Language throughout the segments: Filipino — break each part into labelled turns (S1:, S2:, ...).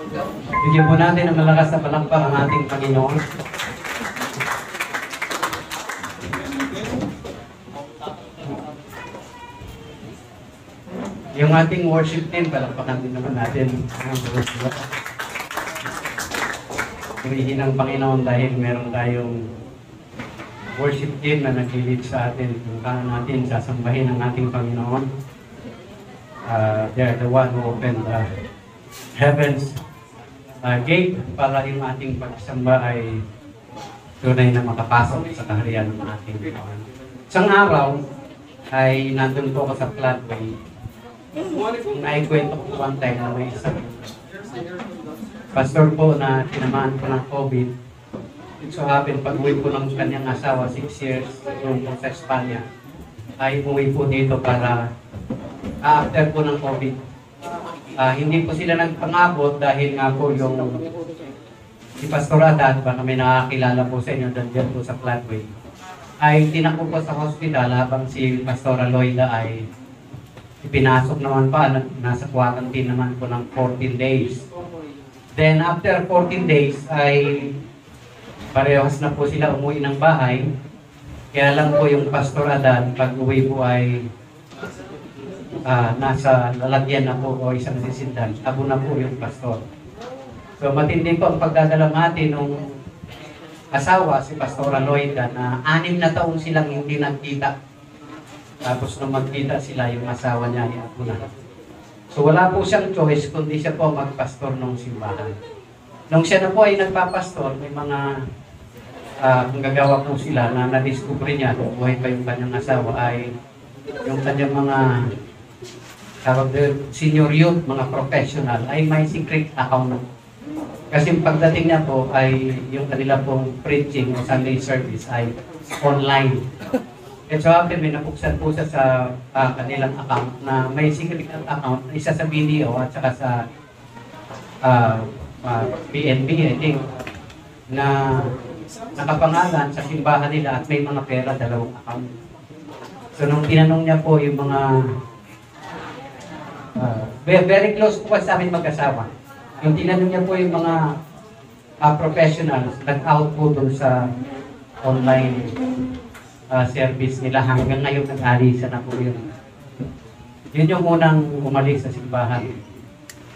S1: Bigyan po natin ng malakas na palakpak ang ating Panginoon. Yung ating worship team, palakpakan din naman natin. Purihin ang Panginoon dahil meron tayong worship team na nag-lead sa atin. Kung paano natin sasambahin ang ating Panginoon. They're the one who opened the heavens gate para yung ating pagsamba ay tunay na makapasok sa kaharian ng ating Panginoon. Isang araw ay nandun po ako sa floodway. Naikwento ko one time na may isang pastor po na tinamaan po ng COVID. So happen, pag-uwi po ng kanyang asawa, 6 years doon po sa Espanya, ay umuwi po dito para after po ng COVID. Hindi po sila nagpangabot dahil nga po yung si Pastor Adan, baka may nakakilala po sa inyo dyan po sa floodway, ay tinako po sa hospital habang si Pastor Aloyda ay ipinasok naman pa, nasa quarantine naman po ng 14 days. Then after 14 days ay parehas na po sila umuwi ng bahay. Kaya lang po yung Pastor Adan, pag uwi po ay nasa lalagyan na po o isang sisindan. Abo na po yung pastor. So matindi po ang pagdadalamhati nung asawa, si Pastor Aloyda, na 6 na taon silang hindi nagkita. Tapos nung magkita sila, yung asawa niya ay abo na. So wala po siyang choice kundi siya po magpastor ng simbahan. Nung siya na po ay nagpapastor, may mga kung gagawa po sila na na-discover niya nung buhay pa yung kanyang asawa ay yung kanyang mga senior youth, mga professional ay may secret account. Kasi pagdating niya po ay yung kanila pong preaching o Sunday service ay online. At so after may napuksan po siya sa kanilang account na may secret account, isa sa video at saka sa PNB, I think, na nakapangalan sa simbahan nila at may mga pera, 2 account. So nung tinanong niya po yung mga very close po sa amin mag-asawa, yung tinanong niya po yung mga professionals, nag-out po dun sa online service nila. Hanggang ngayon nag-alisa na po yun. Yun yung unang umalis sa simbahan,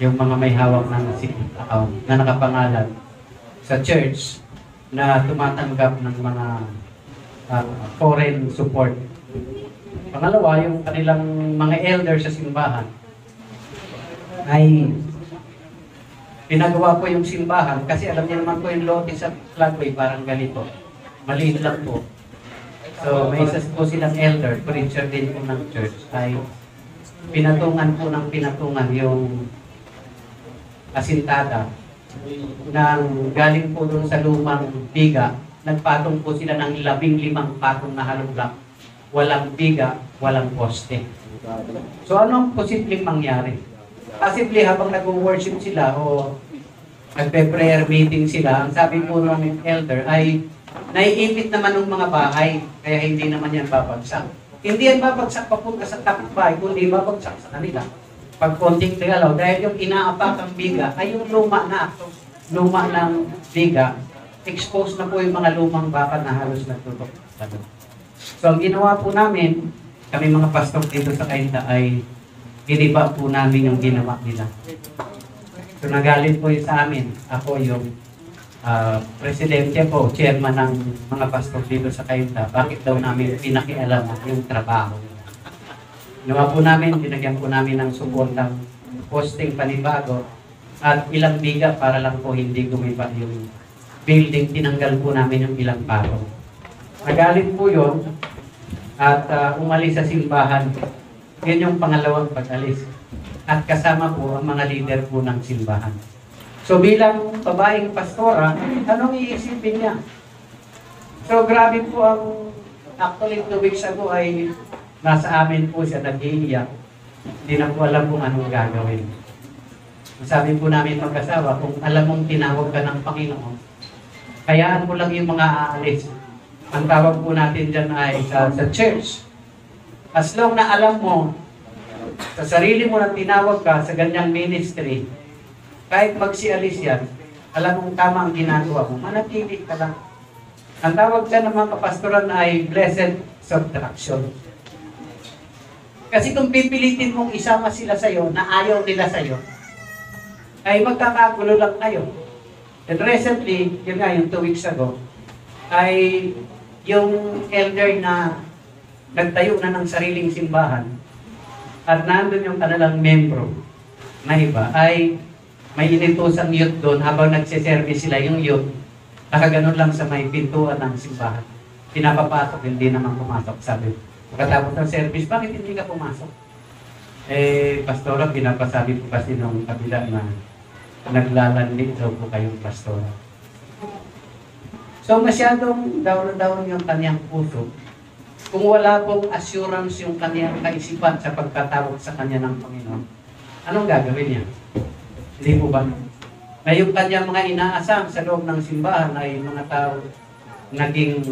S1: yung mga may hawak ng secret account na nakapangalan sa church na tumatanggap ng mga foreign support. Pangalawa, yung kanilang mga elder sa simbahan ay pinagawa po yung simbahan kasi alam niyo naman po yung lote sa floodway parang ganito. Maliit lang po. So may isa po silang elder, preacher din po ng church, ay pinatungan po ng pinatungan yung asintada nang galing po doon sa lumang biga. Nagpatong po sila ng 15 patong na halong block. Walang biga, walang poste. So ano ang posibleng mangyari? Possibly habang nag-worship sila o nagpe-prayer meeting sila, ang sabi po ng elder ay naiipit naman ng mga bahay, kaya hindi naman yan babagsak. Hindi yan babagsak papunta sa kapitbahay, kundi babagsak sa kanila. Pag konting tigalaw, dahil yung inaapak ang biga ay yung luma ng biga, exposed na po yung mga lumang bakal na halos nagtutok. So ang ginawa po namin, kami mga pastor dito sa Kainta ay giniba po namin yung ginawa nila. So nagalit po yun sa amin. Ako yung presidente po, chairman ng mga pastor dito sa Kainta. Bakit daw namin pinakialam yung trabaho? Ginawa po namin, binagyan po namin ng suportang posting panibago at ilang biga para lang po hindi gumiba yung building. Tinanggal po namin yung ilang paro. Nagalit po yun at umalis sa simbahan. Yun yung pangalawang pag-alis. At kasama po ang mga leader po ng simbahan. So bilang babaeng pastora, anong iisipin niya? So grabe po ang, actually 2 weeks ago ay nasa amin po siya, nag-iiyak. Hindi na po alam kung anong gagawin. Sabi po namin mag-asawa, kung alam mong tinawag ka ng Panginoon, hayaan mo lang yung mga aalis. Ang tawag po natin dyan ay sa church. As long na alam mo, sa sarili mo na tinawag ka sa ganyang ministry, kahit magsialis yan, alam mong tama ang ginagawa mo, manatili ka lang. Ang tawag dyan ng mga kapastoran ay blessed subtraction. Kasi kung pipilitin mong isama sila sa'yo na ayaw nila sa'yo, ay magkakagulo lang kayo. And recently, yun nga, yung 2 weeks ago, ay yung elder na nagtayo na ng sariling simbahan at nandun yung kanilang membro na iba, ay may inintusang youth doon habang nagsiservice sila yung youth, nakaganon lang sa may pintuan ng simbahan. Pinapapasok, hindi naman pumasok, sabi. Pagkatapos ng service, bakit hindi ka pumasok? Pastora, pinapasabi po kasi nung kabila na naglalandig daw po kayong pastora. So masyadong down yung kanyang puso. Kung wala pong assurance yung kanyang kaisipan sa pagkatawag sa kanya ng Panginoon, anong gagawin niya? Hindi po ba? Na yung kanyang mga inaasam sa loob ng simbahan ay mga tao naging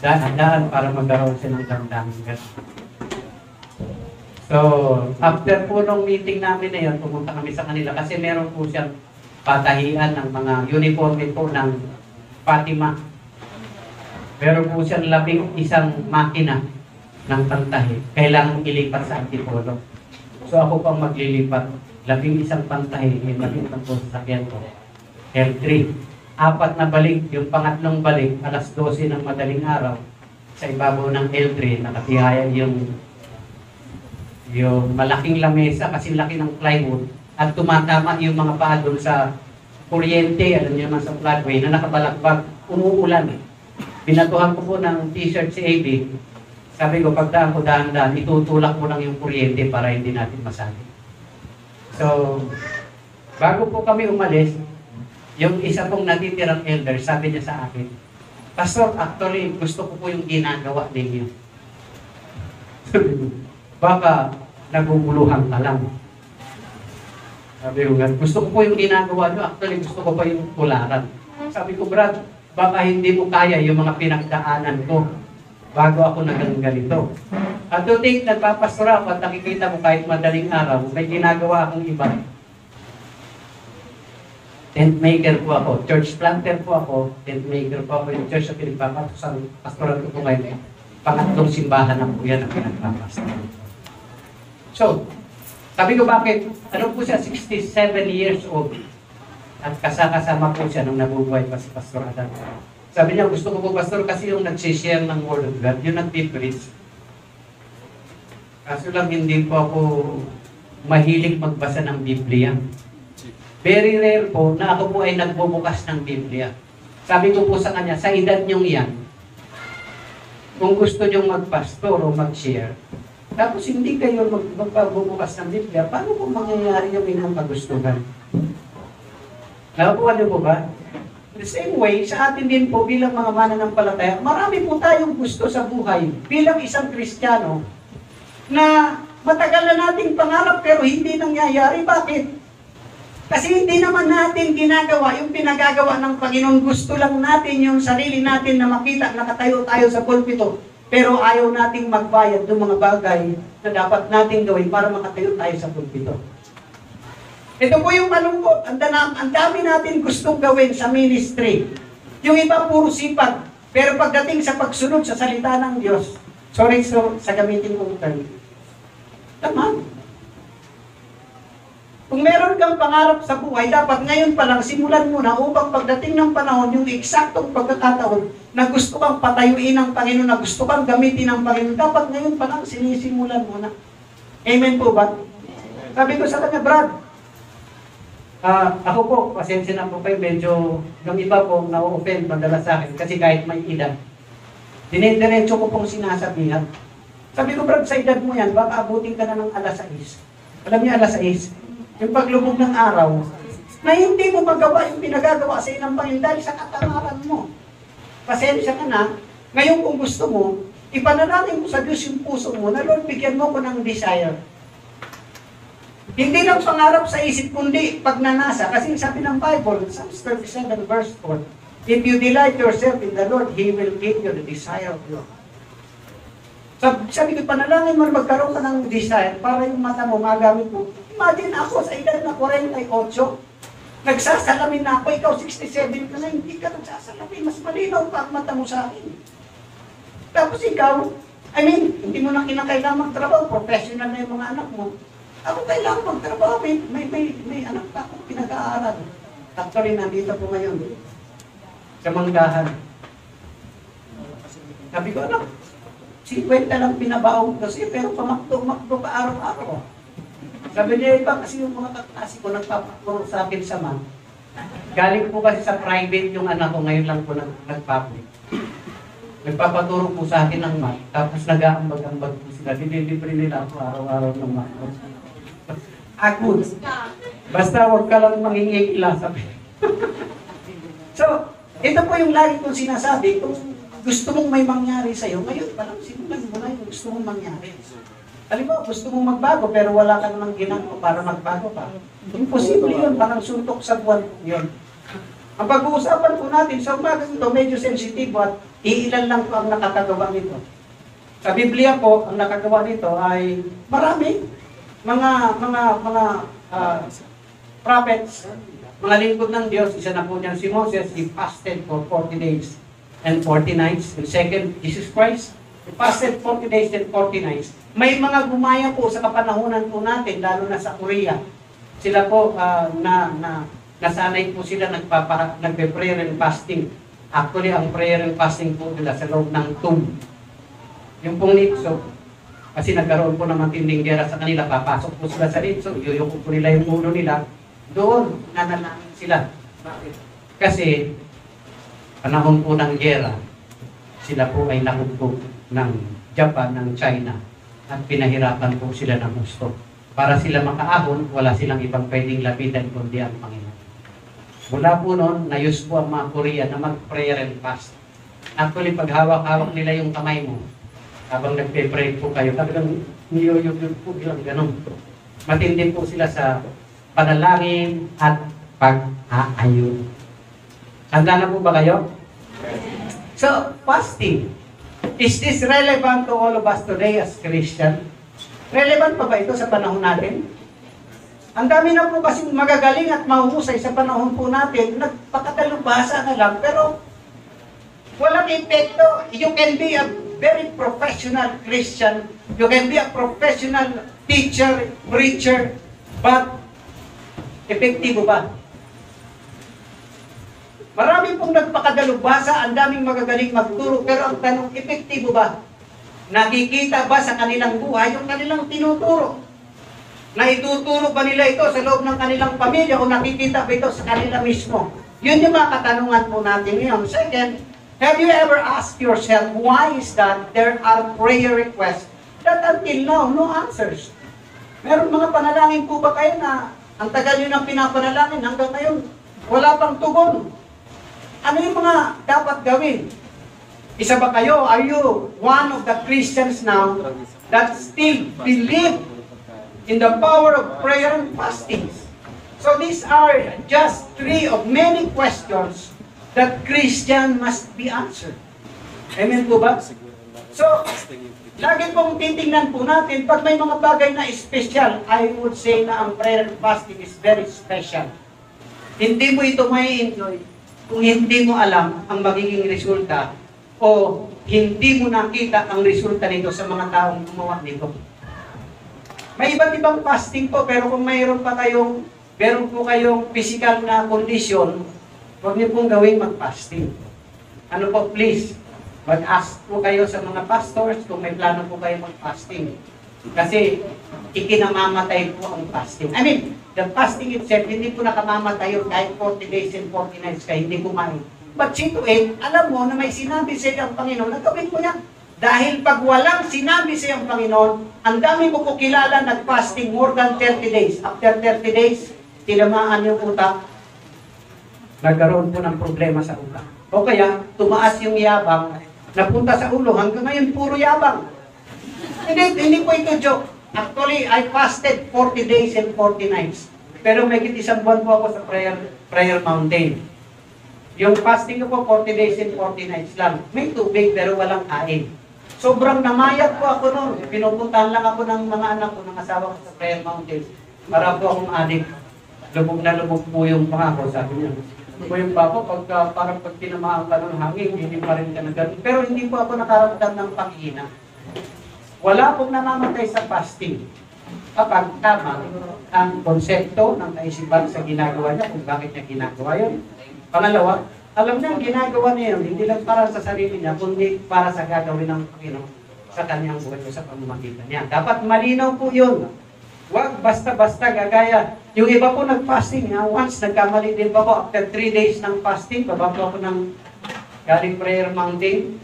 S1: daan para magkaroon siya ng damdamin. So, after po nung meeting namin na yun, pumunta kami sa kanila kasi meron po siyang patahian ng mga uniforme po ng Fatima. Meron po siyang 11 makina ng pantahi. Kailangan ilipat sa Antipolo. So ako pang maglilipat. 11 pantahi, may 11 po sa sakyan ko. L3. 4 na balik. Yung pangatlong balik, alas 12 ng madaling araw, sa ibabaw ng L3, nakatihayan yung malaking lamesa, kasi laki ng plywood, at tumatama yung mga paa doon sa kuryente, alam niyo naman sa floodway, na nakabalakbag, umuulan. Binatuhan ko po ng t-shirt si AB. Sabi ko, pagdaan ko dahan-dahan, itutulak mo lang yung kuryente para hindi natin masali. So, bago po kami umalis, yung isa pong natitirang elder, sabi niya sa akin, Pastor, actually, gusto ko po yung ginagawa ninyo. Baka naguguluhan ka lang. Sabi ko, gusto ko po yung ginagawa nyo, actually gusto ko pa yung tularan. Sabi ko, Brad, baka hindi mo kaya yung mga pinagdaanan ko bago ako naging ganito. At to think, nagpapastora ako at nakikita mo kahit madaling araw, may ginagawa akong iba. Tent maker po ako, church planter po ako, tent maker po ako, yung church na pinagpapatos ang pastoral ko po ngayon. Pangatlong simbahan na po yan ang pinagpapastora. So, sabi ko bakit, ano po siya, 67 years old. At kasama po siya nung nabubuhay pa si Pastor Adam. Sabi niya, gusto ko po, Pastor, kasi yung nagsishare ng Word of God, yung nag-preach. Kaso lang hindi po ako mahilig magbasa ng Biblia. Very rare po na ako po ay nagbubukas ng Biblia. Sabi ko po sa kanya, sa edad niyong yan, kung gusto niyong magpastor o mag-share, tapos hindi kayo magbubukas ng Biblia, paano po mangyayari yung inyong kagustuhan? Nakuha niyo po ba? The same way, sa atin din po bilang mga mananampalataya, marami po tayong gusto sa buhay bilang isang Kristiyano na matagal na nating pangarap pero hindi nangyayari. Bakit? Kasi hindi naman natin ginagawa yung pinagagawa ng Panginoon. Gusto lang natin yung sarili natin na makita, nakatayo tayo sa pulpito. Pero ayaw nating magbayad ng mga bagay na dapat nating gawin para makatayo tayo sa pulpito. Ito po yung malungkot. Ang dami natin gustong gawin sa ministry. Yung iba puro sipag. Pero pagdating sa pagsunod sa salita ng Diyos, sa gamitin kong term, tama. Kung meron kang pangarap sa buhay, dapat ngayon pa lang simulan mo na upang pagdating ng panahon, yung eksaktong pagkakataon na gusto kang patayuin ng Panginoon, na gusto kang gamitin ng Panginoon, dapat ngayon pa lang sinisimulan mo na. Amen po ba? Sabi ko sa kanya, Brad, ako po, pasensya na po kayo, medyo yung iba po na-offend madalas sa akin kasi kahit may edad. Dinidiretso ko pong sinasabihan. Sabi ko, Brad, sa edad mo yan, baka abutin ka na ng alas 6. Alam niyo, alas 6? Yung paglubog ng araw, na hindi mo magawa yung pinagagawa sa inang Panginoon dahil sa katamaran mo. Pasensya ka na, ngayon kung gusto mo, ipanalangin mo sa Diyos yung puso mo, na Lord, bigyan mo ko ng desire. Hindi lang pangarap sa isip, kundi pagnanasa. Kasi sabi ng Bible, Psalms 37 verse 4, if you delight yourself in the Lord, He will give you the desire of your heart. Sabi ko, panalangin mo magkaroon ka ng desire para yung mata mo magamit mo. Imagine ako sa edad na 48, Nagsasalamin na ako, ikaw 67 ka na, hindi ka nagsasalamin. Mas malinaw pa ang mata mo sa akin. Tapos ikaw, I mean, hindi mo na kinakailangan magtrabaho, professional na yung mga anak mo. Ako kailangan magtrabaho, may anak pa akong pinag-aaral. Actually, nandito po ngayon, sa Manggahan. Sabi ko, anak, 50 lang pinabaon kasi, pero pamakdo ka araw-araw. Sabi niya, iba kasi yung mga kaklase ko nagpapakuro sa akin sa man. Galing po kasi sa private yung anak ko, ngayon lang po nag-public. Nagpapaturo po sa akin ng math, tapos nag-aambag-ambag po sila. Dinilibre nila ako araw-araw ng math. Ako, basta huwag ka lang mangingikila, sabi. So, ito po yung lagi kong sinasabi, kung gusto mong may mangyari sa'yo, ngayon palang simulan mo na yung gusto mong mangyari. Alam mo, gusto mong magbago, pero wala ka namang ginagawa para magbago pa. Imposible yun, parang suntok sa buwan yun. Ang pag-uusapan po natin sa umaga ito, medyo sensitive at iilan lang po ang nakakagawa nito. Sa Biblia po, ang nakagawa nito ay marami. Mga prophets, mga lingkod ng Diyos, isa na po niyan si Moses, he fasted for 40 days and 40 nights. And second, Jesus Christ, he fasted 40 days and 40 nights. May mga gumaya po sa kapanahunan po natin, lalo na sa Korea. Sila po, nasanay po sila nagpe-prayer and fasting. Actually, ang prayer and fasting po nila sa loob ng tomb. Yung pong nitso, kasi nagkaroon po ng matinding gera sa kanila, papasok po sila sa nitso, yuyuko po nila yung ulo nila, doon nanalangin sila. Bakit? Kasi, panahon po ng gera, sila po ay nakumpog ng Japan, ng China, at pinahirapan po sila ng gusto. Para sila makaahon, wala silang ibang pwedeng lapitan kundi ang Panginoon. Mula po noon, nayos po ang mga Korean na mag-prayer and fast. Actually, pag hawak-hawak nila yung kamay mo, habang nagpe-pray po kayo, talagang niyuyog po bilang ganun. Matindi po sila sa panalangin at pag-aayun. Handa na po ba kayo? So, fasting. Is this relevant to all of us today as Christian? Relevant pa ba ito sa panahon natin? Ang dami na po kasi magagaling at mahuhusay sa panahon po natin, nagpakatalubasa na lang, pero walang epekto. You can be a very professional Christian, you can be a professional teacher, preacher, but epektibo ba? Marami pong nagpakadalubhasa, ang daming magagaling magturo, pero ang tanong, epektibo ba? Nakikita ba sa kanilang buhay yung kanilang tinuturo? Naituturo ba nila ito sa loob ng kanilang pamilya o nakikita ba ito sa kanila mismo? Yun yung mga katanungan po natin ngayon. Second, have you ever asked yourself, why is that there are prayer requests that until now, no answers? Meron mga panalangin po ba kayo na ang tagal nyo ng pinapanalangin hanggang ngayon, wala pang tugon? Ano yung mga dapat gawin? Isa ba kayo? Are you one of the Christians now that still believe in the power of prayer and fasting? So these are just 3 of many questions that Christian must be answered. Amen po ba? So, lagi pong titingnan po natin, pag may mga bagay na special, I would say na ang prayer and fasting is very special. Hindi mo ito may enjoy kung hindi mo alam ang magiging resulta o hindi mo nakita ang resulta nito sa mga taong gumawa nito. May iba't ibang fasting po, pero kung meron po kayong physical na condition, huwag niyo pong gawing mag-fasting. Ano po, please, mag-ask po kayo sa mga pastors kung may plano po kayo mag-fasting. Kasi ikinamamatay po ang fasting. I mean, the fasting itself, hindi po nakamamatay yun kahit 40 days and 40 nights kayo hindi kumain. But see to it, alam mo na may sinabi sa iyo ang Panginoon, nagawin mo yan. Dahil pag walang sinabi sa iyo ang Panginoon, ang dami mo po kilala nag-fasting more than 30 days. After 30 days, tinamaan yung utak, nagkaroon po ng problema sa utak. O kaya, tumaas yung yabang, napunta sa ulo, hanggang ngayon puro yabang. Hindi po ito joke. Actually, I fasted 40 days and 40 nights. Pero may isang buwan po ako sa prayer mountain. Yung fasting ko po, 40 days and 40 nights lang. May tubig pero walang kain. Sobrang namayat po ako noon. Pinupuntahan lang ako ng mga anak ko, ng asawa ko sa prayer mountain. Para po akong addict. lubog na lubog po yung pangako, sabi niya. Po yung bako, parang pag tinamaan ka ng hangin, hindi pa rin ka na ganun. Pero hindi po ako nakaramdam ng panghina. Wala pong namamatay sa fasting. Kapag tama ang konsepto ng kaisipan sa ginagawa niya, kung bakit niya ginagawa yun. Pangalawa, alam niya ang ginagawa niya yun, hindi lang para sa sarili niya, kundi para sa gagawin ng Panginoon sa kanyang buhay o sa pamamagitan niya. Dapat malinaw po yun. Huwag basta-basta gagaya. Yung iba po nag-fasting, once nagkamali din pa po, after 3 days ng fasting, babago ako ng galing prayer mountain.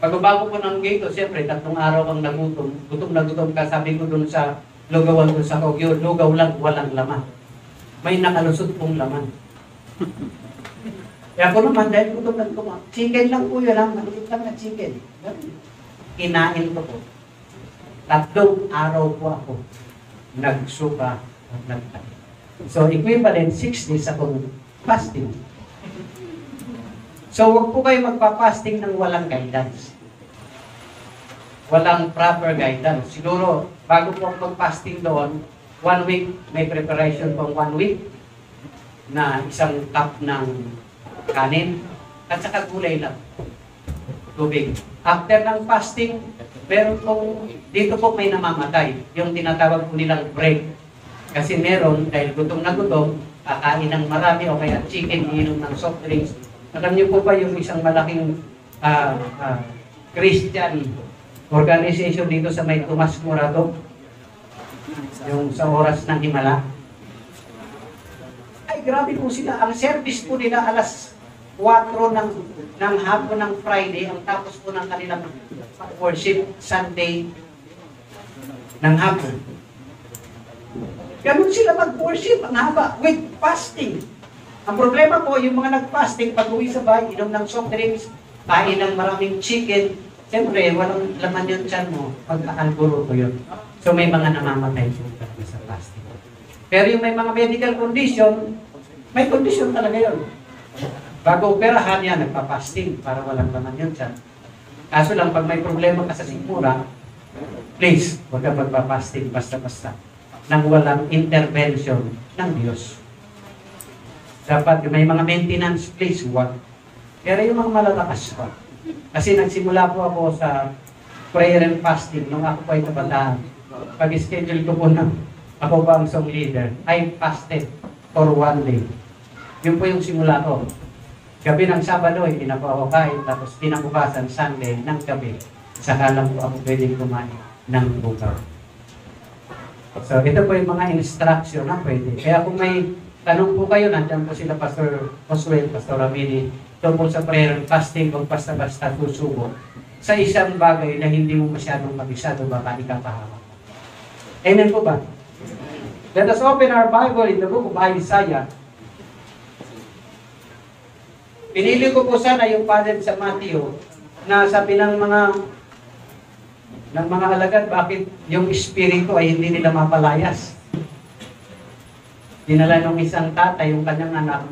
S1: Pagbabago ko ng gate, siyempre, 3 araw kang nagutom. Gutom na gutom ka, sabi ko dun sa lugawan ko sa Kogyo, lugaw lang, walang laman. May nakalusot pong laman. Kaya ako naman, dahil gutom na gutom, chicken lang po yun, maliit lang na chicken. Kinain ko po. 3 araw po ako nagsuka at nagtayo. So, equivalent 6 days akong fasting. So, huwag po kayo magpa-fasting ng walang guidance. Walang proper guidance. Siguro, bago po ako mag-fasting doon, 1 week, may preparation pang 1 week na isang cup ng kanin at saka gulay lang. Tubig. After ng fasting, meron pong, dito po may namamatay, yung tinatawag po nilang break. Kasi meron, dahil gutom na gutom, kakain ng marami o kaya chicken, iinom ng soft drinks. Alam niyo po ba yung isang malaking Christian organization dito sa may Tomas Morato? Yung sa oras ng Himala? Ay, grabe po sila. Ang service po nila alas 4 ng hapon ng Friday, ang tapos po ng kanilang worship Sunday ng hapon. Ganun sila mag-worship, ang haba, with fasting. Ang problema po, yung mga nag-fasting, pag uwi sa bahay, inom ng soft drinks, kain ng maraming chicken, siyempre, walang laman yung tiyan mo, pagka-alburo ko yun. So may mga namamatay po sa fasting. Pero yung may mga medical condition, may condition talaga yun. Bago operahan yan, nagpa-fasting para walang laman yun tiyan. Kaso lang, pag may problema ka sa sikmura, please, huwag ka magpa-fasting basta-basta nang walang intervention ng Diyos. Dapat may mga maintenance, please, huwag. Pero yung mga malalakas pa. Kasi nagsimula po ako sa prayer and fasting nung ako po ay kabataan. Pag-schedule ko po ng ako ba ang song leader, I fasted for 1 day. Yun po yung simula ko. Gabi ng Sabado, hindi na po ako kain. Tapos kinabukasan, Sunday, ng gabi. Saka lang po ako pwedeng kumain ng bukaw. So, ito po yung mga instruction na pwede. Kaya kung may tanong po kayo, nandiyan po sila Pastor Oswell, Pastor Ramini, tungkol sa prayer and fasting, kung basta-basta susubo sa isang bagay na hindi mo masyadong mabisado, baka ikapahamak. Amen po ba? Let us open our Bible in the book of Isaiah. Pinili ko po sana yung passage sa Matthew na sabi ng mga alagad, bakit yung espiritu ay hindi nila mapalayas. Dinala ng isang tatay yung kanyang anak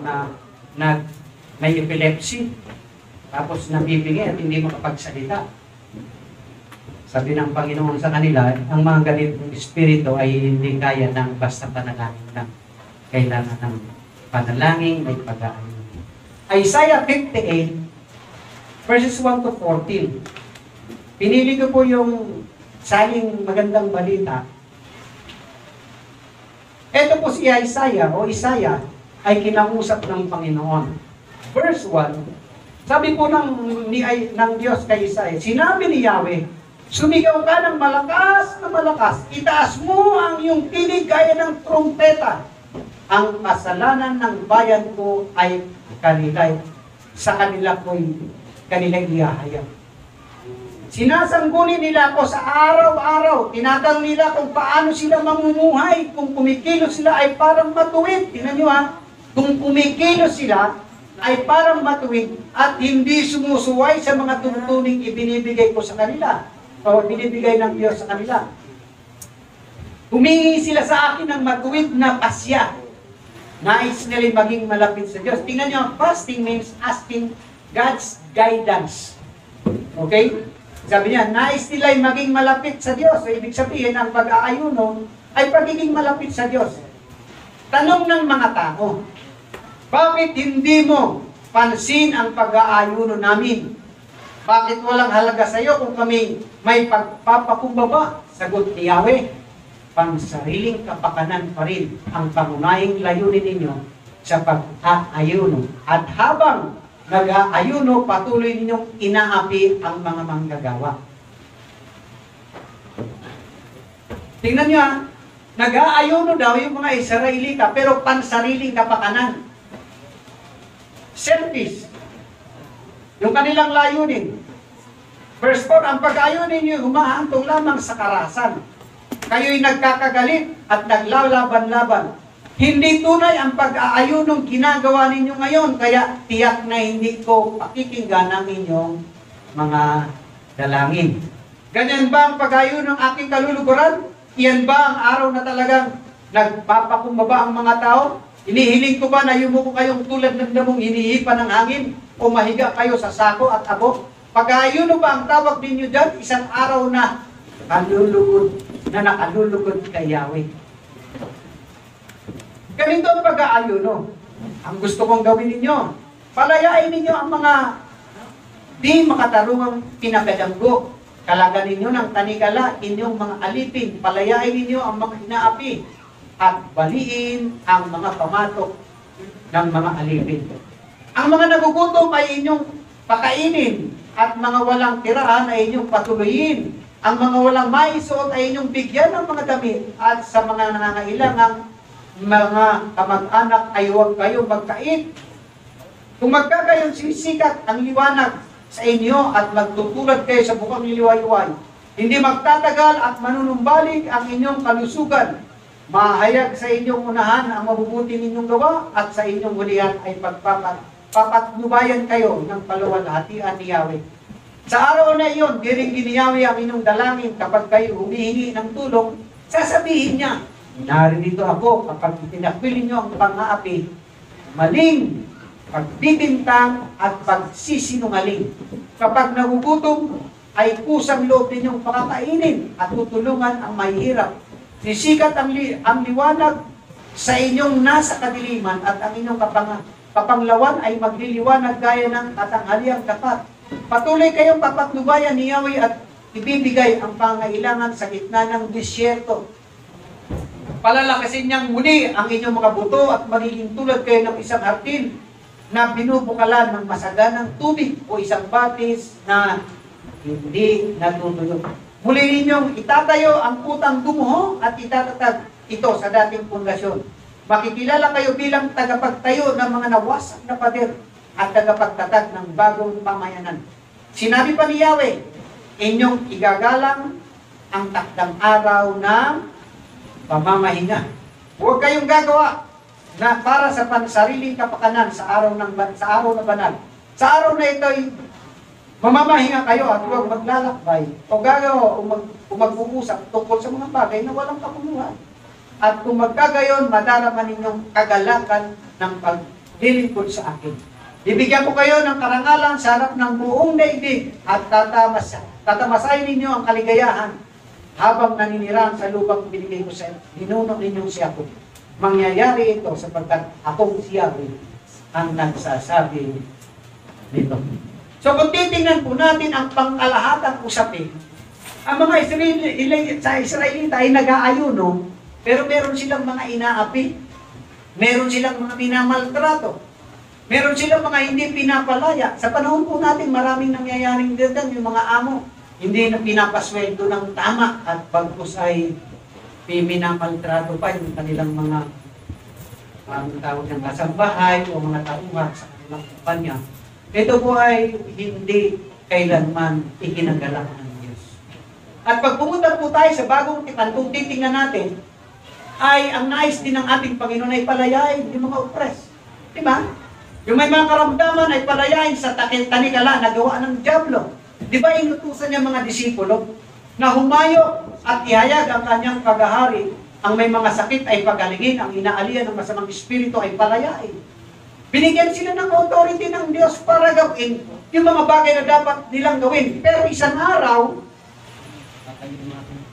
S1: na may epilepsy. Tapos nabibigay at hindi makapagsalita. Sabi ng Panginoon sa kanila, ang mga ganitong espiritu ay hindi kaya ng basta panalangin lang. Kailangan ng panalangin, may pag-aayon. Isaiah 58, verses 1 to 14. Pinili ko po yung saling magandang balita. Ito po si Isaiah ay kinausap ng Panginoon. Verse 1, sabi po ng Diyos kay Isaiah, sinabi ni Yahweh, sumigaw ka ng malakas, itaas mo ang iyong tinig gaya ng trumpeta. Ang kasalanan ng bayan ko ay kanila ko'y ihahayag. Sinasangguni nila ako sa araw-araw. Tinatang nila kung paano sila mamumuhay. Kung kumikilos sila ay parang matuwid. Tingnan nyo ha. Kung kumikilos sila ay parang matuwid at hindi sumusuway sa mga tuntuning ibinibigay ko sa kanila. O binibigay ng Diyos sa kanila. Humingi sila sa akin ng matuwid na pasya. Nais nila maging malapit sa Diyos. Tingnan nyo, fasting means asking God's guidance. Okay? Sabi niya, nais nila maging malapit sa Diyos. So, ibig sabihin, ang pag-aayuno ay pagiging malapit sa Diyos. Tanong ng mga tao, bakit hindi mo pansin ang pag-aayuno namin? Bakit walang halaga sa iyo kung kami may pagpapakumbaba? Sagot ni Yahweh, pansariling kapakanan pa rin ang pangunahing layunin ninyo sa pag-aayuno. At habang nag-aayuno, patuloy ninyong inaapi ang mga manggagawa. Tingnan nyo, nag-aayuno daw yung mga Israelita, pero pansariling kapakanan. Selfish. Yung kanilang layunin. Verse 4, ang pag-ayunin nyo humahantong lamang sa karahasan. Kayo'y nagkakagalit at naglalaban-laban. Hindi tunay ang pag-aayunong ginagawa ninyo ngayon, kaya tiyak na hindi ko pakikinggan ang inyong mga dalangin. Ganyan ba ang pag-ayuno ng aking kaluluguran? Iyan ba ang araw na talagang nagpapakumbaba ang mga tao? Inihiling ko ba na yumuko kayong tulad ng damong hinihipan ng hangin? O mahiga kayo sa sako at abo? Pag-ayuno ba ang tawag ninyo dyan? Isang araw na kalulugod, na nakalulugod kay Yahweh. Ganito ang pag-aayuno. Ang gusto kong gawin ninyo, palayain ninyo ang mga di makatarungang pinakadanggo. Kalagan ninyo ng tanikala, inyong mga alipin. Palayain ninyo ang mga inaapi. At baliin ang mga pamatok ng mga alipin. Ang mga nagugutom ay inyong pakainin. At mga walang tirahan ay inyong patuloyin. Ang mga walang maisuot ay inyong bigyan ng mga damit. At sa mga nangangailangang mga kamag-anak ay huwag kayong magkait. Kung magkakayong sisikat ang liwanag sa inyo at magtutulad kayo sa bukang liwayway, hindi magtatagal at manunumbalik ang inyong kalusugan. Mahayag sa inyong unahan ang mabubuti ninyong gawa at sa inyong hulihan ay papatnubayan kayo ng paluwalhatian ni Yahweh. Sa araw na iyon, giring giniyawi ang inyong dalangin kapag kayo humihingi ng tulong, sasabihin niya, naririto ako kapag itinakwil ninyo ang pang-aapi, maling, pagbibintang at pagsisinungaling. Kapag nagugutom, ay kusang loob ninyong pakakainin at tutulungan ang mahihirap. Sisikat ang liwanag sa inyong nasa kadiliman at ang inyong kapanglawan ay magliliwanag gaya ng katanghaliang tapat. Patuloy kayong papatnubayan ni Yahweh at ibibigay ang pangailangan sa gitna ng disyerto. Palalakasin niyang muli ang inyong mga buto at magiging tulad kayo ng isang hartin na binubukalan ng masaganang tubig o isang batis na hindi natutulog. Muli ninyong itatayo ang putang dumuho at itatatag ito sa dating pundasyon. Makikilala kayo bilang tagapagtayo ng mga nawasak na pader at tagapagtatag ng bagong pamayanan. Sinabi pa ni Yahweh, inyong igagalang ang takdang araw ng pamamahinga. Huwag kayong gagawa na para sa pansariling kapakanan sa araw na banal. Sa araw na ito, mamamahinga kayo at huwag maglalakbay o gagawa o mag-uusap tungkol sa mga bagay na walang kapunuhan. At kung magkagayon, madarama ninyong kagalakan ng paglilingkod sa akin. Bibigyan ko kayo ng karangalan sa harap ng buong daigdig at tatamasahin ninyo ang kaligayahan habang naninirahan sa lupang binigay ko sa ninuno ninyong si Jacob. Mangyayari ito sapagkat akong si Yahweh ang nagsasabi nito. So kung titingnan po natin ang pangkalahatang usapin, ang mga Israelita ay nag-aayuno, pero meron silang mga inaapi, meron silang mga minamaltrato, meron silang mga hindi pinapalaya. Sa panahon po natin, maraming nangyayaring ganyan, yung mga amo, hindi na pinapasweldo ng tama at bagkus ay minamaltrato pa yung kanilang mga tawag ng kasambahay o mga tauhan sa kanilang kumpanya. Ito po ay hindi kailanman ikinagalang ng Diyos. At pag pumunta po tayo sa bagong tipan, kung titingnan natin, ay ang nais din ng ating Panginoon ay palayain yung mga oppressed. Diba? Yung may mga karamdaman ay palayain sa tanikala na gawa ng dyablo. Diba inutusan niya mga disipulo na humayo at ihayag ang kanyang paghahari, ang may mga sakit ay pagalingin, ang inaalian ng masamang espiritu ay palayain. Binigyan sila ng authority ng Diyos para gawin yung mga bagay na dapat nilang gawin. Pero isang araw,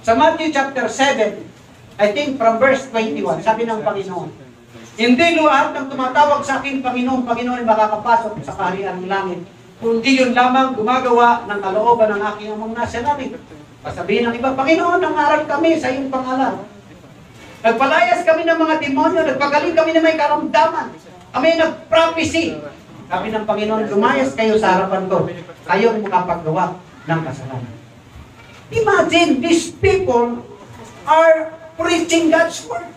S1: sa Matthew chapter 7, I think from verse 21, sabi ng Panginoon, Hindi lahat ng tumatawag sa akin, Panginoon, Panginoon ay makakapasok sa kaharian ng langit. Kundi yun lamang gumagawa ng kalooban ng aking amang nasa langit. Pasabihin ng iba, Panginoon, nangaral kami sa iyong pangalan. Nagpalayas kami ng mga demonyo, nagpagaling kami na may karamdaman. Kami nag-prophecy. Sabi ng Panginoon, lumayas kayo sa harapan ko. Kayo makapaggawa ng kasalanan. Imagine, these people are preaching God's word.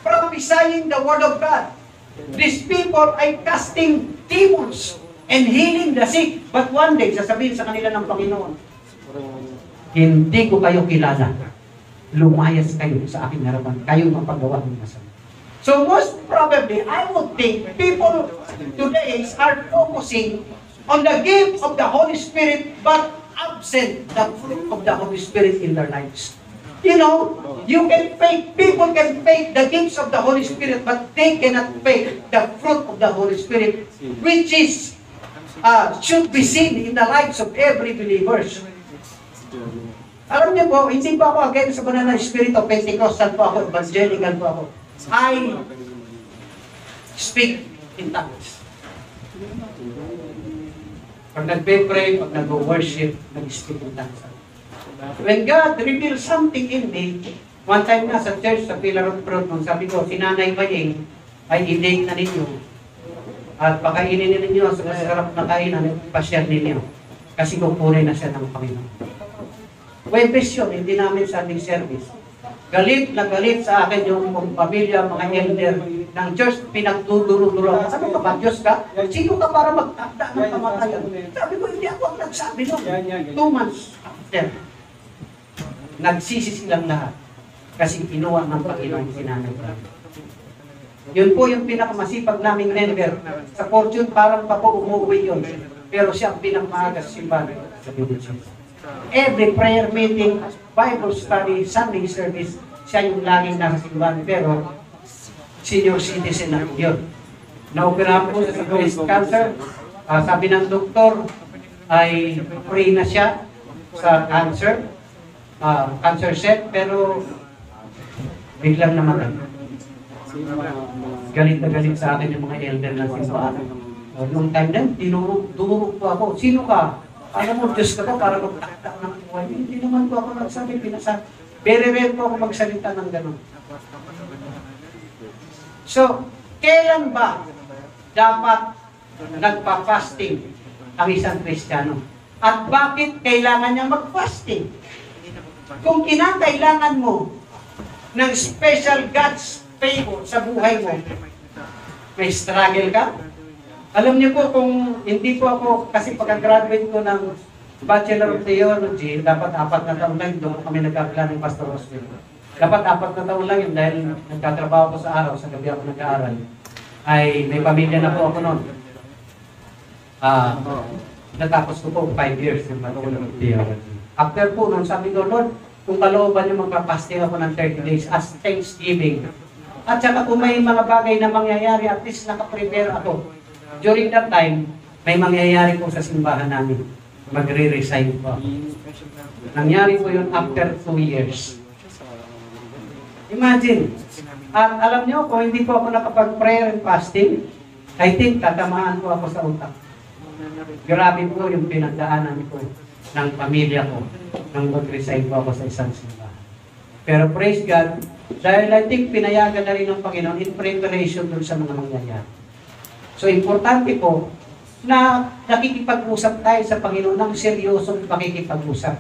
S1: Prophesying the word of God. These people are casting demons and healing the sick. But one day, sasabihin sa kanila ng Panginoon, hindi ko kayo kilala. Lumayas kayo sa aking harapan. Kayo mapagawa ng masama. So most probably, I would think people today are focusing on the gift of the Holy Spirit but absent the fruit of the Holy Spirit in their lives. You know, you can fake, people can fake the gifts of the Holy Spirit, but they cannot fake the fruit of the Holy Spirit, which is, should be seen in the lives of every believer. Alam niyo po, hindi pa ako again sa banal na Spirit of Pentecostal po ako, evangelical po ako. I speak in tongues. Pag nagpe-pray, pag nag-worship, nag-speak in tongues. When God reveals something in me, one time na sa church, sa Pillar of Truth, nung sabi ko, si Nanay Baying ay i-date na ninyo. At pakainin ninyo sa masarap na kainan, pa-share ninyo. Kasi kukunin na siya ng Panginoon. Webes yun, hindi namin sa ating service. Galit na galit sa akin yung pamilya, mga elder ng church, pinagduduro-duro. Ano ka ba, Diyos ka? Sino ka para magtakda ng kamatayan? Sabi ko, hindi ako ang nagsabi nun. 2 months after. Nagsisi silang lahat kasi kinuha ng Panginoon sinanay. Yun po yung pinakamasipag naming member. Sa Fortune, parang pa po umuwi yun. Pero siya ang pinakamaaga sa simbahan sa Pilipinas. Every prayer meeting, Bible study, Sunday service, siya yung laging nasa simbahan. Pero senior citizen na yun. Naoperahan po sa breast cancer. Sabi ng doktor ay free na siya sa cancer. Cancer set, pero biglang namatay. Galit na galit sa akin yung mga elder na simbahan. Noong time din, dinurog po ako. Sino ka? Alam mo, Diyos ka ba para magtaktak ng buhay? Hindi naman po ako nagsabi, pinasabi. Very rare po ako magsalita ng gano'n. So, kailan ba dapat nagpa-fasting ang isang Kristiyano? At bakit kailangan niya mag-fasting? Kung kinakailangan mo ng special God's favor sa buhay mo, may struggle ka? Alam niyo po, kung hindi po ako, kasi pagka-graduate ko ng Bachelor of Theology, dapat 4 na taon lang, doon kami nagkakilala ng Pastor Austin. Dapat 4 na taon lang yun, dahil nagtatrabaho ko sa araw, sa gabi ako nag-aaral. Ay, may pamilya na po ako noon. Natapos ko po 5 years ng Bachelor of Theology. After po, nung sabi ko, Lord, kung kalooban niyo magpapasting ako ng 30 days as Thanksgiving. At saka kung may mga bagay na mangyayari, at least nakaprepare ako. During that time, may mangyayari po sa simbahan namin. Magre-resign po. Nangyari po yun after 2 years. Imagine. At alam niyo, kung hindi po ako nakapag-prayer and fasting, I think tatamaan po ako sa utak. Grabe po yung pinagdaanan ko ng pamilya ko nang mag-resign po ako sa isang simbahan. Pero praise God, dahil I think pinayagan na rin ng Panginoon in preparation dun sa mga mangyayari. So importante po na nakikipag-usap tayo sa Panginoon ng seryosong pakikipag-usap.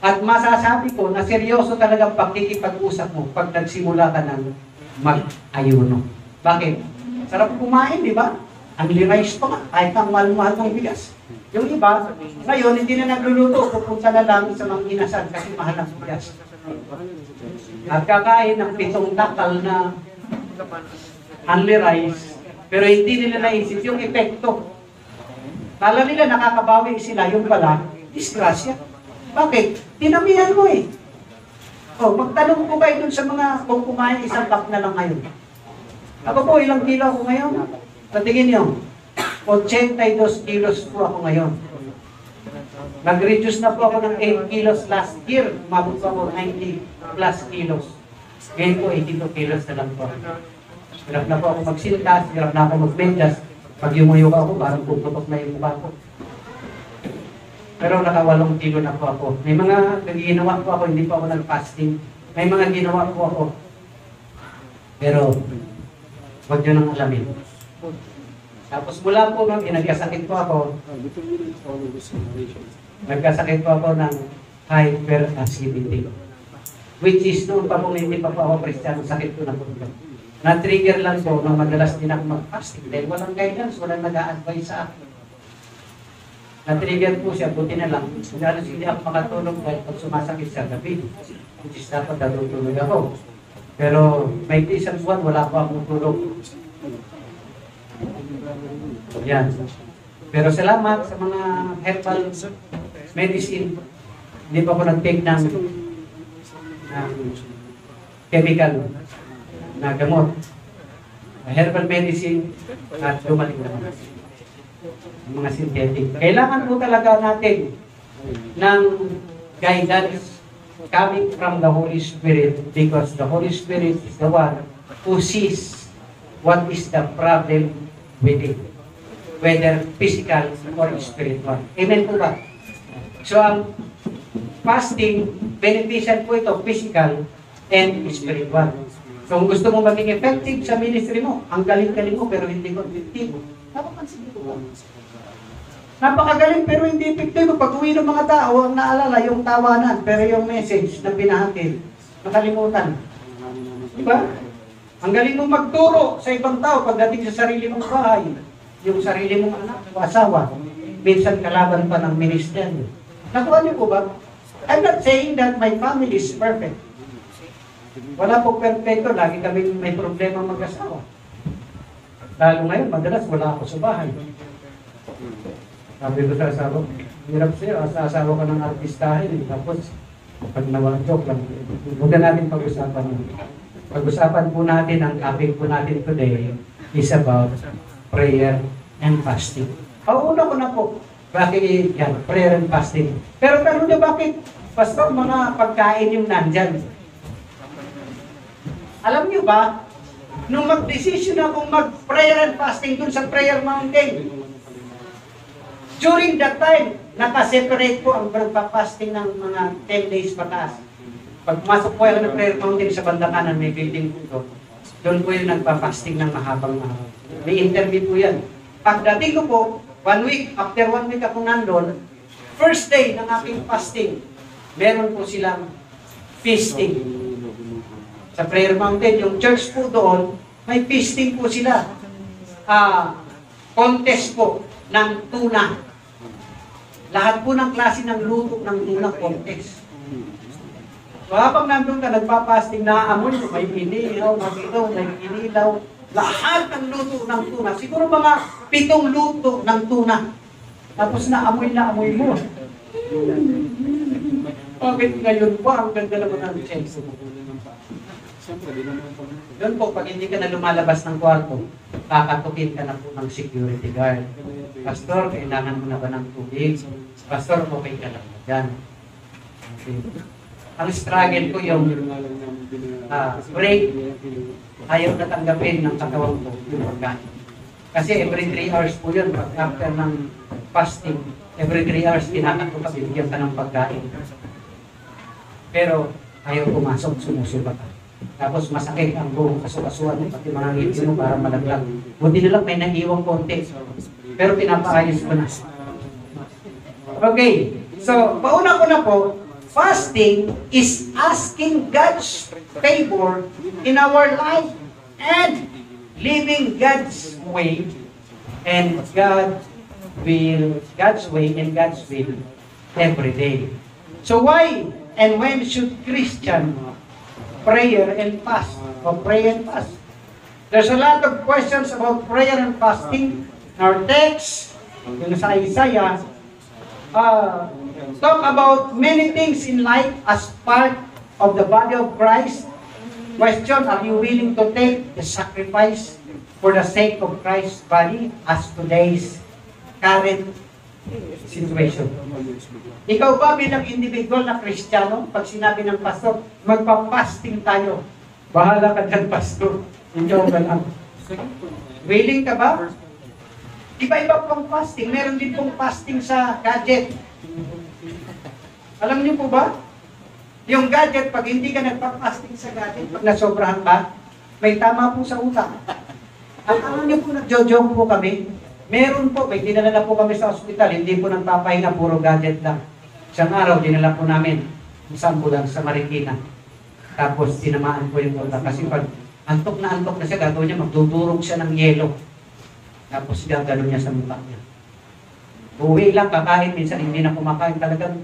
S1: At masasabi ko na seryoso talaga pakikipag-usap mo pag nagsimula ka ng mag-ayuno. Bakit? Sarap kumain, di ba? Ang rice pa nga, kahit ang mahal-mahal ng bigas. Yung iba, ngayon, hindi na nagluluto, pupunta na lang sa mga inasal kasi mahal ang bigas. At kakain ng 7 takal na only rice, pero hindi nila naisip yung epekto. Kala nila nakakabawi sila, yung pala, disgrasya. Bakit? Tinamihan mo eh. O, magtanong ko kayo dun sa mga kung kumain 1 cup na lang ngayon. Ako po, ilang kilo ako ngayon? Patingin nyo, 82 kilos po ako ngayon. Nag-reduce na po ako ng 8 kilos last year. Umabot po ako 90 plus kilos. Ngayon po, 82 kilos na lang po. Hirap na po ako magsintas, hirap na ako magmedyas. Pag yumuyo ako, parang puputok na yung mukha ko. Pero naka 8 kilo na po ako. May mga ginawa po ako, hindi po ako nag-fasting. May mga ginawa po ako. Pero, huwag nyo nang alamin. Tapos mula po nung nagkasakit po ako, ng hyperacidity. Which is noon pa kung hindi pa po ako Kristiyano, sakit ko na po. Na-trigger lang po nung madalas din ako mag-fasting dahil walang guidance, walang nag-a-advise sa akin. Na-trigger po siya, buti na lang. Halos hindi ako makatulog dahil pag sumasakit sa gabi. Which is dapat natutulog ako. Pero may isang buwan, wala po akong tulog. Yan. Pero salamat sa mga herbal medicine. Hindi pa ako nag-take ng chemical na gamot. Herbal medicine at gumaling naman. Mga synthetic. Kailangan po talaga natin ng guidance coming from the Holy Spirit because the Holy Spirit is the one who sees what is the problem with it, whether physical or spiritual. Amen po ba? So, ang fasting, beneficial po ito, physical and spiritual. So, kung gusto mo maging effective sa ministry mo, ang galing-galing mo pero hindi mo effective. Napapansin ko ba? Napakagaling pero hindi epektibo. Pag uwi ng mga tao, ang naalala yung tawanan, pero yung message na pinahatid, nakalimutan. Diba? Ang galing mo magturo sa ibang tao pagdating sa sarili mong bahay, yung sarili mong anak o asawa, minsan kalaban pa ng ministeryo. Nakuha niyo po ba? I'm not saying that my family is perfect. Wala po perfecto, lagi kami may problema mag-asawa. Lalo ngayon, madalas wala ako sa bahay. Sabi ko sa asawa, hirap sa'yo, asawa ka ng artistahin. Tapos, pag nawag-joke lang, huwag na natin pag-usapan. Pag-usapan po natin, ang topic po natin today is about prayer and fasting. Una ko na po, bakit yan, prayer and fasting. Pero tanong niyo bakit? Basta mga pagkain yung nandyan. Alam niyo ba, nung mag-decision akong mag-prayer and fasting dun sa prayer mountain, during that time, nakaseparate po ang pagpapasting ng mga 10 days pataas. Pag pumasok po yung prayer mountain sa banda kanan, may building po doon po yung nagpapasting ng mahabang araw. May interview po yan. Pagdating ko po, 1 week, after 1 week ako nandun, first day ng aking fasting, meron po silang feasting. Sa prayer mountain, yung church po doon, may feasting po sila. Contest po ng tuna. Lahat po ng klase ng luto ng tuna contest. So habang nandun ka, nagpapasting, naaamoy mo, may inihaw, may inilaw, lahat ng luto ng tuna. Siguro mga 7 luto ng tuna. Tapos naamoy mo. Bakit ngayon pa, ang ganda naman ng chance mo. Doon po, pag hindi ka na lumalabas ng kwarto, kakatukin ka na po ng security guard. Pastor, kailangan mo na ba ng tubig? Pastor, okay ka lang. Yan. Okay. Ang struggle ko yung break, ayaw na tanggapin ng katawan ko yung pagkain. Kasi every 3 hours po yun, after ng fasting, every 3 hours, kinakat ko kasi bigyan ka ng pagkain. Pero ayaw pumasok, sumusubat ka. Tapos masakit ang buong kasukasuan mo, pati mga ngipin mo para malaglag. Buti na lang may naiiwang konti. Pero pinapaayos ko na. Okay, so pauna ko na po, fasting is asking God's favor in our life and living God's way and God's way and God's will every day. So why and when should Christian prayer and fast or pray and fast? There's a lot of questions about prayer and fasting. Our text, yung sa Isaiah, talk about many things in life as part of the body of Christ. Question, are you willing to take the sacrifice for the sake of Christ's body as today's current situation? Ikaw ba bilang individual na Kristiyano, pag sinabi ng pastor, magpa-fasting tayo, bahala ka dyan, pastor. Ikaw ka lang. Willing ka ba? Iba-iba pong fasting. Meron din pong fasting sa gadget. Alam niyo po ba? Yung gadget, pag hindi ka nagpa-fasting sa gadget, pag nasobrahan ka, may tama po sa utak. At alam niyo po, nagjo-joke po kami. Meron po, may dinala na po kami sa ospital, hindi po nagpapahinga, puro gadget lang. Isang araw, dinala po namin, isang bulan sa Marikina. Tapos, tinamaan po yung utak. Kasi pag antok na siya, gagawin niya, magdudurog siya ng yelo. Tapos, gagano niya sa mukha niya. Uwi lang, kakain, minsan hindi na kumakain, talagang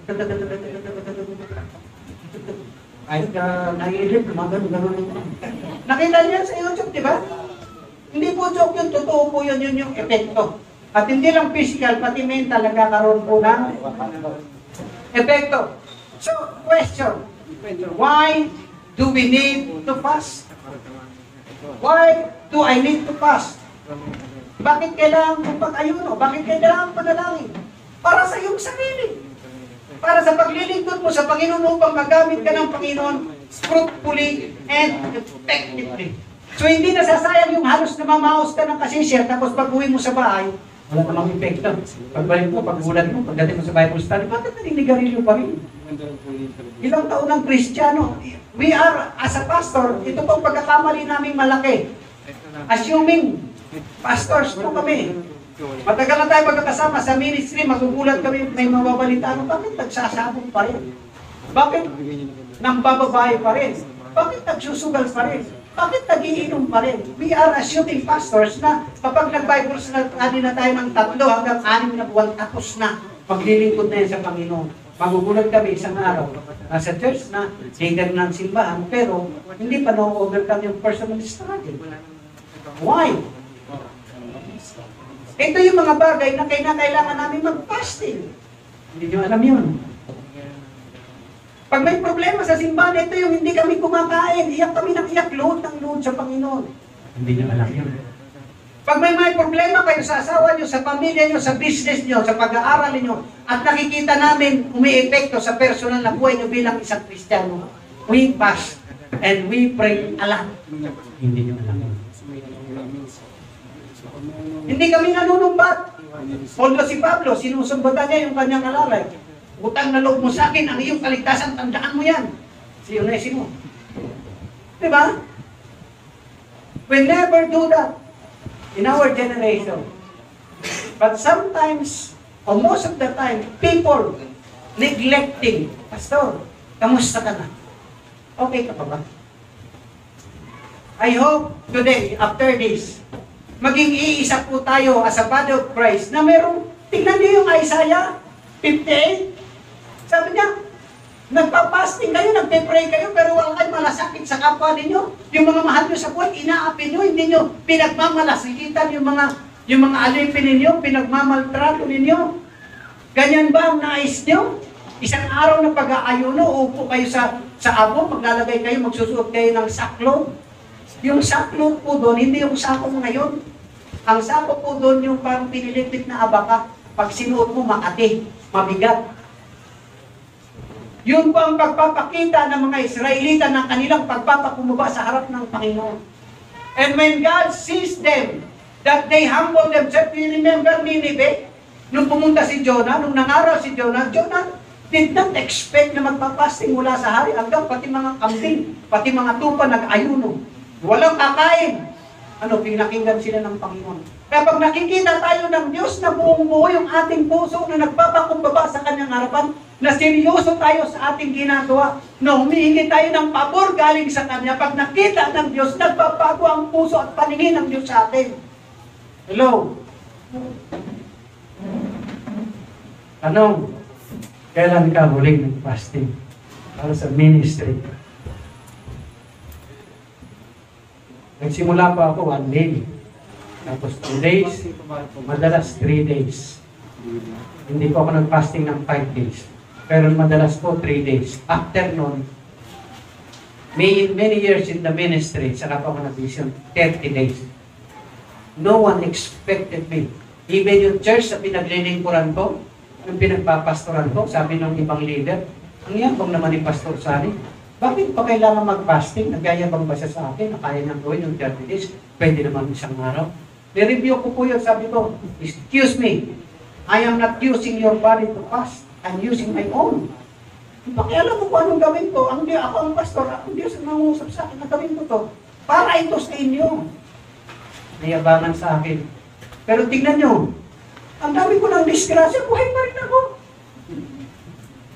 S1: ay, naiilip, mga ganun. Nakita niya sa YouTube, di ba? Hindi po joke yun, totoo po yun, yun yung epekto. At hindi lang physical, pati mental, nagkakaroon po ng epekto. So, question. Why do we need to fast? Why do I need to fast? Bakit kailangan kong pag-ayuno? Bakit kailangan panalangin? Para sa iyong sarili. Para sa paglilingkod mo sa Panginoon upang magamit ka ng Panginoon fruitfully and effectively. So hindi nasasayang yung halos na mamaos ka ng kasisya tapos pag uwi mo sa bahay, wala namang epekto. Pagbalik mo, pagbulan mo, pagdating mo sa Bible study, bakit naninigarilyo pa rin? Ilang taon ng Kristiyano. We are, as a pastor, ito pong pagkakamali namin malaki. Assuming, pastors po kami. Matagal na tayo magkakasama sa ministry, magugulat kami, may mababalitaan, bakit nagsasabong pa rin? Bakit nambababae pa rin? Bakit nagsusugal pa rin? Bakit nagiinom pa rin? We are assuming pastors na kapag nag-Bible study na tayo ng 3 hanggang 6 na buwan, tapos na, maglilingkod na yan sa Panginoon. Magugulat kami isang araw. Nasa church na, leader ng simbahan, pero hindi pa na-overcome yung personal struggle. Why? Ito yung mga bagay na kailangan namin mag-fasting. Hindi nyo alam yun. Pag may problema sa simbahan, ito yung hindi kami kumakain. Iyak kami ng iyak, load ng load sa Panginoon. Hindi nyo alam yun. Pag may problema kayo sa asawa nyo, sa pamilya nyo, sa business nyo, sa pag-aaral nyo, at nakikita namin umi-epekto sa personal na buhay nyo bilang isang Kristiyano, we fast and we pray a lot. Hindi nyo alam yun. Hindi kami nanunumbat. Although si Pablo, sinusumbatan niya yung kanyang alalay. Utang na loob mo sa akin, ang iyong kaligtasan, tandaan mo yan. Si Onesimo. Diba? We never do that in our generation. But sometimes, or most of the time, people neglecting. Pastor, kamusta ka na? Okay ka pa ba? I hope today, after this, maging iisa po tayo as a body of Christ na merong, tingnan niyo yung Isaiah 58. Sabi niya, nagpa-fasting kayo, nagpe-pray kayo, pero wala kayong malasakit sa kapwa ninyo. Yung mga mahal nyo sa buhay, inaapi nyo, hindi nyo pinagmamalasikitan yung mga alipin ninyo, pinagmamaltrato ninyo. Ganyan ba ang nais nyo? Isang araw na pag-aayuno, upo kayo sa abo, maglalagay kayo, magsusuot kayo ng saklog. Yung saklog po doon, hindi yung sakong ngayon. Ang sako po doon yung parang pinilipit na abaka. Pag sinuot mo, makati, mabigat. Yun po ang pagpapakita ng mga Israelita ng kanilang pagpapakumbaba sa harap ng Panginoon. And when God sees them, that they humble themselves, you remember Nineveh? Nung pumunta si Jonah, nung nangaral si Jonah, Jonah did not expect na magpapasting mula sa hari hanggang pati mga kambing, pati mga tupa nag-ayuno. Walang kakain. Pinakinggan sila ng Panginoon. Kaya pag nakikita tayo ng Diyos na buong buo yung ating puso na nagpapakumbaba sa Kanyang harapan, na seryoso tayo sa ating ginagawa, na humihingi tayo ng pabor galing sa Kanya, pag nakita ng Diyos, nagpapago ang puso at paningin ng Diyos sa atin. Hello? Tanong, kailan ka huling nag-fasting para sa ministry? Nagsimula pa ako 1 day. Tapos 2 days, madalas 3 days. Hindi po ako nag-fasting ng 5 days. Pero madalas po 3 days. After nun, many years in the ministry, saka po ako nag-vision, 30 days. No one expected me. Even yung church na pinaglilingkuran ko, yung pinagpapastoran ko, sabi ng ibang leader, ang yabang naman ni Pastor Sani. Bakit pa kailangan mag-fasting? Nagyayabang ba siya sa akin na kaya nang gawin yung 30 days? Pwede naman isang araw. I-review ko po yun, sabi ko, excuse me, I am not using your body to fast. I'm using my own. Pakialam mo kung anong gawin ko. Ako ang pastor, ang Diyos ang nangusap sa akin na gawin ko to. Para ito sa inyo. Nayabangan sa akin. Pero tingnan nyo, ang dami ko ng disgrasya, buhay pa rin ako.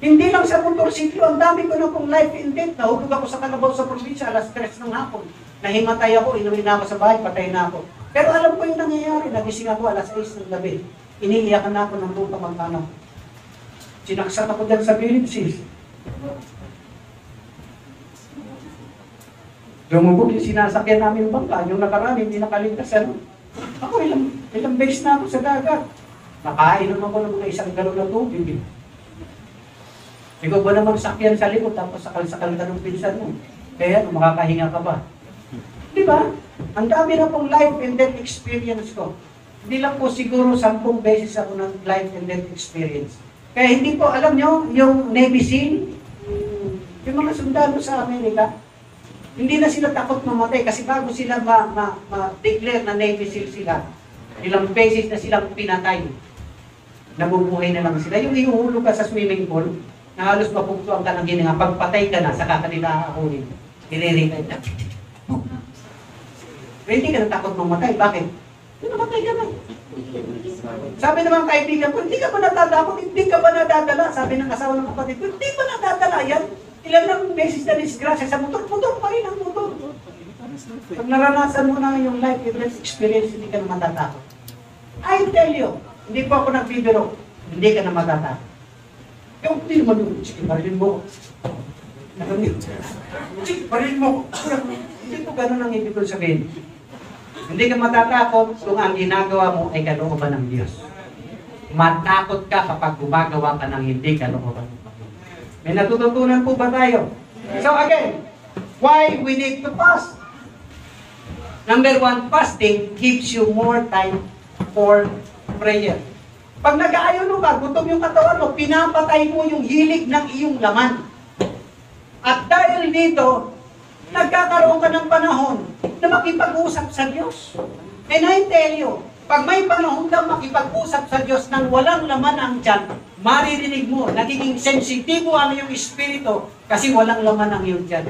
S1: Hindi lang sa motorsiklo, ang dami ko na kong life and death. Nahulog ako sa kalabaw sa probinsya, alas 3 ng hapon. Nahimatay ako, inuwi na ako sa bahay, patay na ako. Pero alam ko yung nangyayari, nagising ako alas 6 ng gabi. Iniiyakan na ako ng buong pamangkano. Sinaksak ako dyan sa bilid, sis. Lumubog yung sinasakyan namin bangka, yung nakaraan, hindi nakaligtas. Ako, ilang beses na ako sa dagat. Nakainom ako ng mga 1 galon na tubig. Ikaw ba namang sakyan sa likod, tapos sakal-sakal ka ng pinsan mo? Kaya, makakahinga ka ba? Di ba? Ang dami na pong life and death experience ko. Hindi lang po siguro 10 beses ako ng life and death experience. Kaya hindi po, alam nyo, yung Navy SEAL, yung mga sundalo sa Amerika, hindi na sila takot mamatay kasi bago sila ma-declare na Navy SEAL sila, ilang beses na silang pinatay. Nabubuhay na lang sila. Yung iuhulog ka sa swimming pool, na halos mapugtuan ka ng hininga, pagpatay ka na, saka kanila akunin. Nire-retard na. Hindi ka na takot mamatay. Bakit? Namatay ka na. Sabi naman kaibigan ko, hindi ka ba natatakot? Hindi ka ba nadadala? Sabi ng asawa ng kapatid ko, hindi ba nadadala yan? Ilan lang beses na disgrasya sa motor, motor pa rin ang motor. Pag naranasan mo na yung life experience, hindi ka na matatakot. I tell you, hindi po ako nagbibiro, hindi ka na matatakot. Yung hindi naman yung, sige, parilin mo. Sige, parilin mo. Hindi po ganun ang ibig ko sabihin. Hindi ka matatakot kung ang ginagawa mo ay kalooban ng Diyos. Matakot ka kapag gumagawa ka ng hindi kalooban ng Diyos. May natututunan po ba tayo? So again, why we need to fast? Number 1, fasting gives you more time for prayer. Pag nag-aayono ka, gutom yung katawan mo, pinapatay mo yung hilig ng iyong laman. At dahil dito, nagkakaroon ka ng panahon na makipag-usap sa Diyos. And I tell you, pag may panahon kang makipag-usap sa Diyos nang walang laman ang tiyan, maririnig mo, nagiging sensitibo ang iyong espiritu kasi walang laman ang iyong tiyan.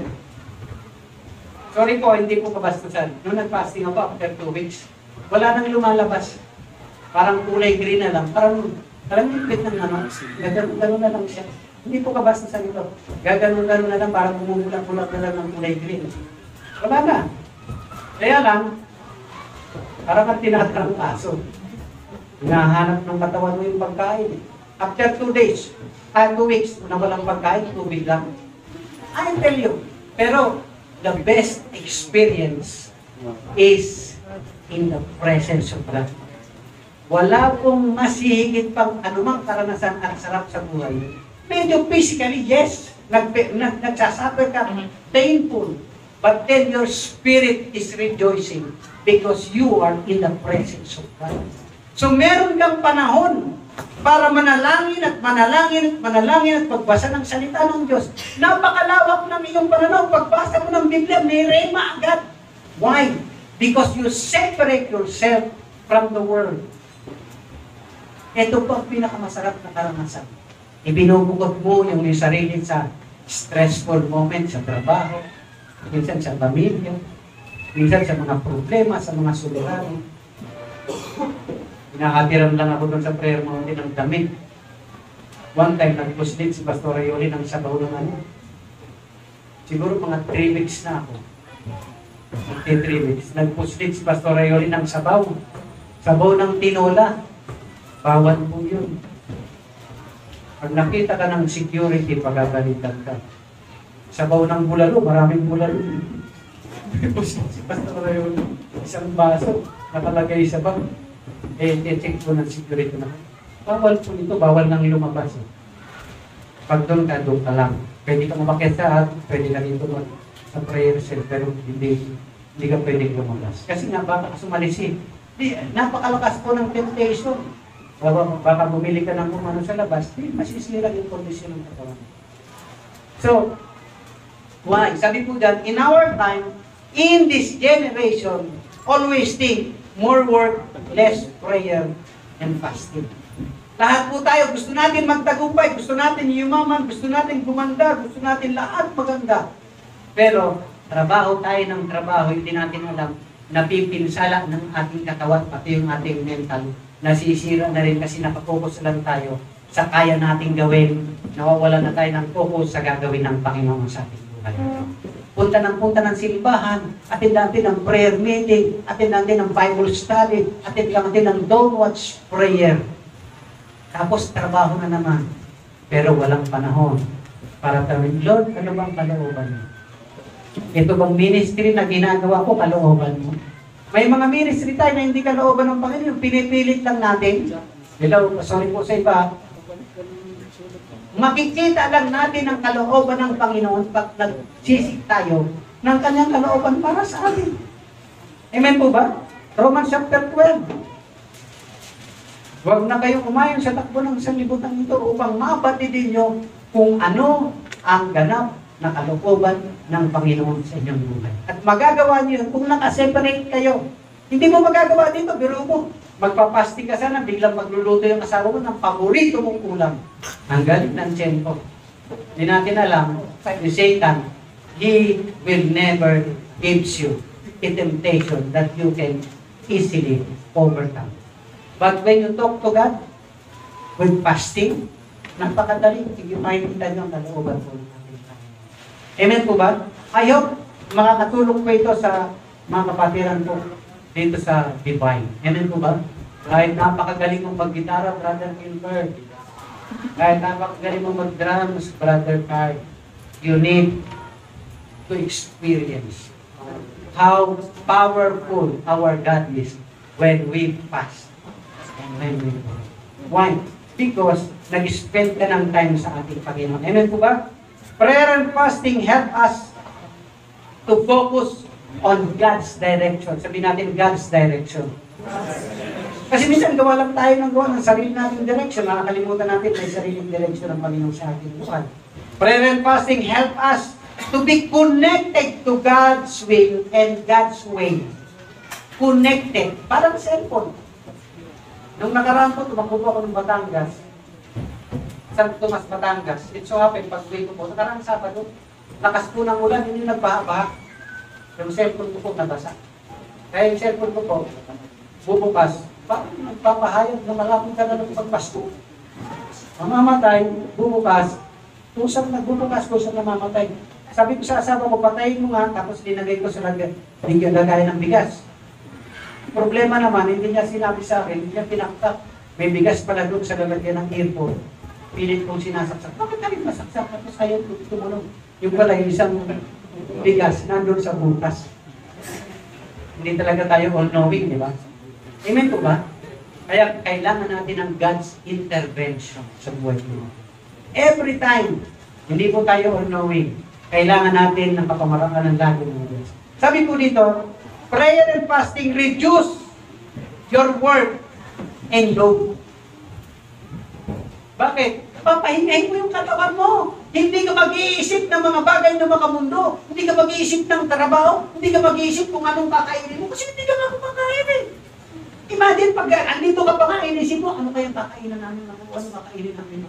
S1: Sorry po, hindi po kabastusan. Noong nag-fasting ako after 2 weeks, wala nang lumalabas. Parang kulay green na lang. Parang lipit ng naman. Gaganon na lang siya. Hindi po kabastusan ito. Gaganon na lang, parang bumubulak-bulak na lang ng kulay green. Wala na. Kaya lang, parang ang tinatarang aso. Hinahanap ng katawan mo yung pagkain. After 2 days, 2 weeks, na walang pagkain, tubig lang. I tell you, pero the best experience is in the presence of God. Wala pong masihigit pang anumang karanasan at sarap sa buhay. Medyo physically, yes, nagsasuffer ka, painful, but then your spirit is rejoicing because you are in the presence of God. So meron kang panahon para manalangin at manalangin at manalangin at pagbasa ng salita ng Diyos. Napakalawak ng iyong pananaw. Pagbasa mo ng Biblia, may rema agad. Why? Because you separate yourself from the world. Ito po ang pinakamasarap na karanasan. Ibinubukod mo yung sarili sa stressful moment sa trabaho, minsan sa pamilya, minsan sa mga problema, sa mga suliranin. Hinahatiran lang ako doon sa prayer mountain ng damit. One time, nag-puslit si Pastor Ayoli ng sabaw ng ano. Siguro mga 3 weeks na ako. 3 weeks. Nag-puslit si Pastor Ayoli ng sabaw. Sabaw ng tinola. Bawal po yun. Pag nakita ka ng security, pagagalitan ka. Sabaw ng bulalo, maraming bulalo. Si Pastor Ayoli, isang baso, nakalagay sa bag. check po ng security na. Bawal po ito, bawal nang lumabas. Pag doon ka lang. Pwede ka umakyat sa pwede ka dito sa prayer cell, pero hindi ka pwede lumabas. Kasi nga, baka sumalisi. Napakalakas po ng temptation. Baka bumili ka ng kumano sa labas, masisira yung kondisyon ng katawan. So, Why? Sabi po dyan, in our time, in this generation, always think, more work, less prayer, and fasting. Lahat po tayo, gusto natin magtagumpay, gusto natin yumaman, gusto natin gumanda, gusto natin lahat maganda. Pero, trabaho tayo ng trabaho, hindi natin alam, napipinsala ng ating katawan, pati yung ating mental, nasisira na rin kasi nakapokus lang tayo sa kaya nating gawin, nawawala na tayo ng focus sa gagawin ng Panginoon sa ating buhay. Punta ng simbahan, attend natin ng prayer meeting, attend natin ng Bible study, attend natin ng Don't Watch Prayer. Tapos trabaho na naman, pero walang panahon para tawin, Lord, ano bang kalooban mo? Ito bang ministry na ginagawa ko, kalooban mo? May mga ministry tayo na hindi kalooban ng Panginoon, pinipilit lang natin. Hello, sorry po sa iba. Makikita lang natin ang kalooban ng Panginoon pag nagsisik tayo ng kanyang kalooban para sa atin. Amen po ba? Romans chapter 12. Huwag na kayong umayon sa takbo ng sanlibutan ito upang mabatidin nyo kung ano ang ganap na kalooban ng Panginoon sa inyong buhay. At magagawa niyo kung nakaseparate kayo. Hindi mo magagawa dito, biro mo. Magpapasting ka sana, biglang magluluto yung asawa mo ng paborito mong ulam. Ang galit ng tiyan ko. Hindi natin alam, ni Satan, he will never gives you a temptation that you can easily overcome. But when you talk to God, with fasting, napakadali, hindi makikita niyo ang kalooban po ng ating Panginoon. Amen po ba? I hope makakatulong po ito sa mga kapatiran po dito sa Divine. Amen po ba? Kahit napakagaling mong mag-gitara, Brother Gilbert. Kahit napakagaling mong mag-drums, Brother Carl. You need to experience how powerful our God is when we fast. And when we pray. Why? Because nag-spend ka ng time sa ating Panginoon. Amen po ba? Prayer and fasting help us to focus on God's direction. Sabihin natin, God's direction. Kasi minsan gawa lang tayo ng sarili nating direction. Nakakalimutan natin may sariling direction ng Panginoon sa ating buhay. Prayer and fasting help us to be connected to God's will and God's way. Connected. Parang cellphone. Nung nakaraan po, tumakbo ako ng Batangas. San Tomas, Batangas. It so happened, pag-uwi ko po, nakaraan Sabado, lakas po ng ulan, hindi nagbaha-baha. Yung cellphone ko po nabasa. Kaya yung cellphone ko po, bubukas, bakit nagpapahayag na malapit ka na ng pagpasko? Mamamatay, bubukas, tusang nagbubukas ko sa namamatay. Sabi ko sa asawa ko, patayin mo nga, tapos linagay ko sa lagayan ng bigas. Problema naman, hindi niya sinabi sa akin, hindi niya pinaktak. May bigas pala doon sa lalagyan ng earphone. Pilit kong sinasaksak. Bakit ka rin masaksak? Tapos ayaw tumulong. Yung pala yung isang bigas nandun sa butas. Hindi talaga tayo all-knowing, di ba? Amen po ba? Kaya kailangan natin ng God's intervention sa buhay mo. Every time, hindi po tayo all-knowing. Kailangan natin ng kapamarangan ng lagi ng Diyos. Sabi po dito, prayer and fasting reduce your work and load. Bakit? Papahingahin mo yung katawan mo. Hindi ka mag-iisip ng mga bagay na makamundo. Hindi ka mag-iisip ng trabaho. Hindi ka mag-iisip kung anong kakainin mo. Kasi hindi ka nga kumakain eh. Imagine pag andito ka pa nga, inisip mo, ano kayang kakainan namin? Ano kakainin namin?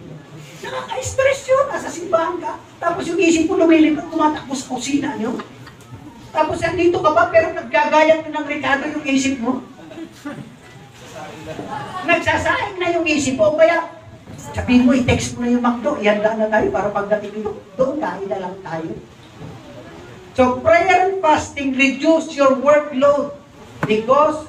S1: Nakaka-stress yun. Nasa simbahan ka. Tapos yung isip mo lumilipad, tumatakbo sa kusina nyo. Tapos andito ka pa, pero naggagayat na ng Ricardo yung isip mo. Nagsasaing na yung isip mo. Kaya, sabihin mo, i-text mo na yung McDo, ihanda na tayo para pagdating dito, doon kain na lang tayo. So, prayer and fasting reduce your workload because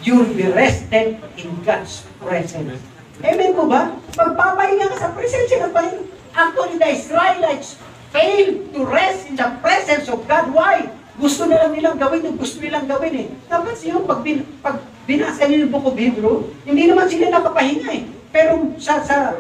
S1: you'll be rested in God's presence. Amen po ba? Magpapahinga ka sa presensya ng Panginoon. Actually, the Israelites failed to rest in the presence of God. Why? Gusto na lang nilang gawin yung gusto nilang gawin eh. Dapat siya, pag binasa nila yung Book of Hebrew, hindi naman sila nakapahinga eh. Pero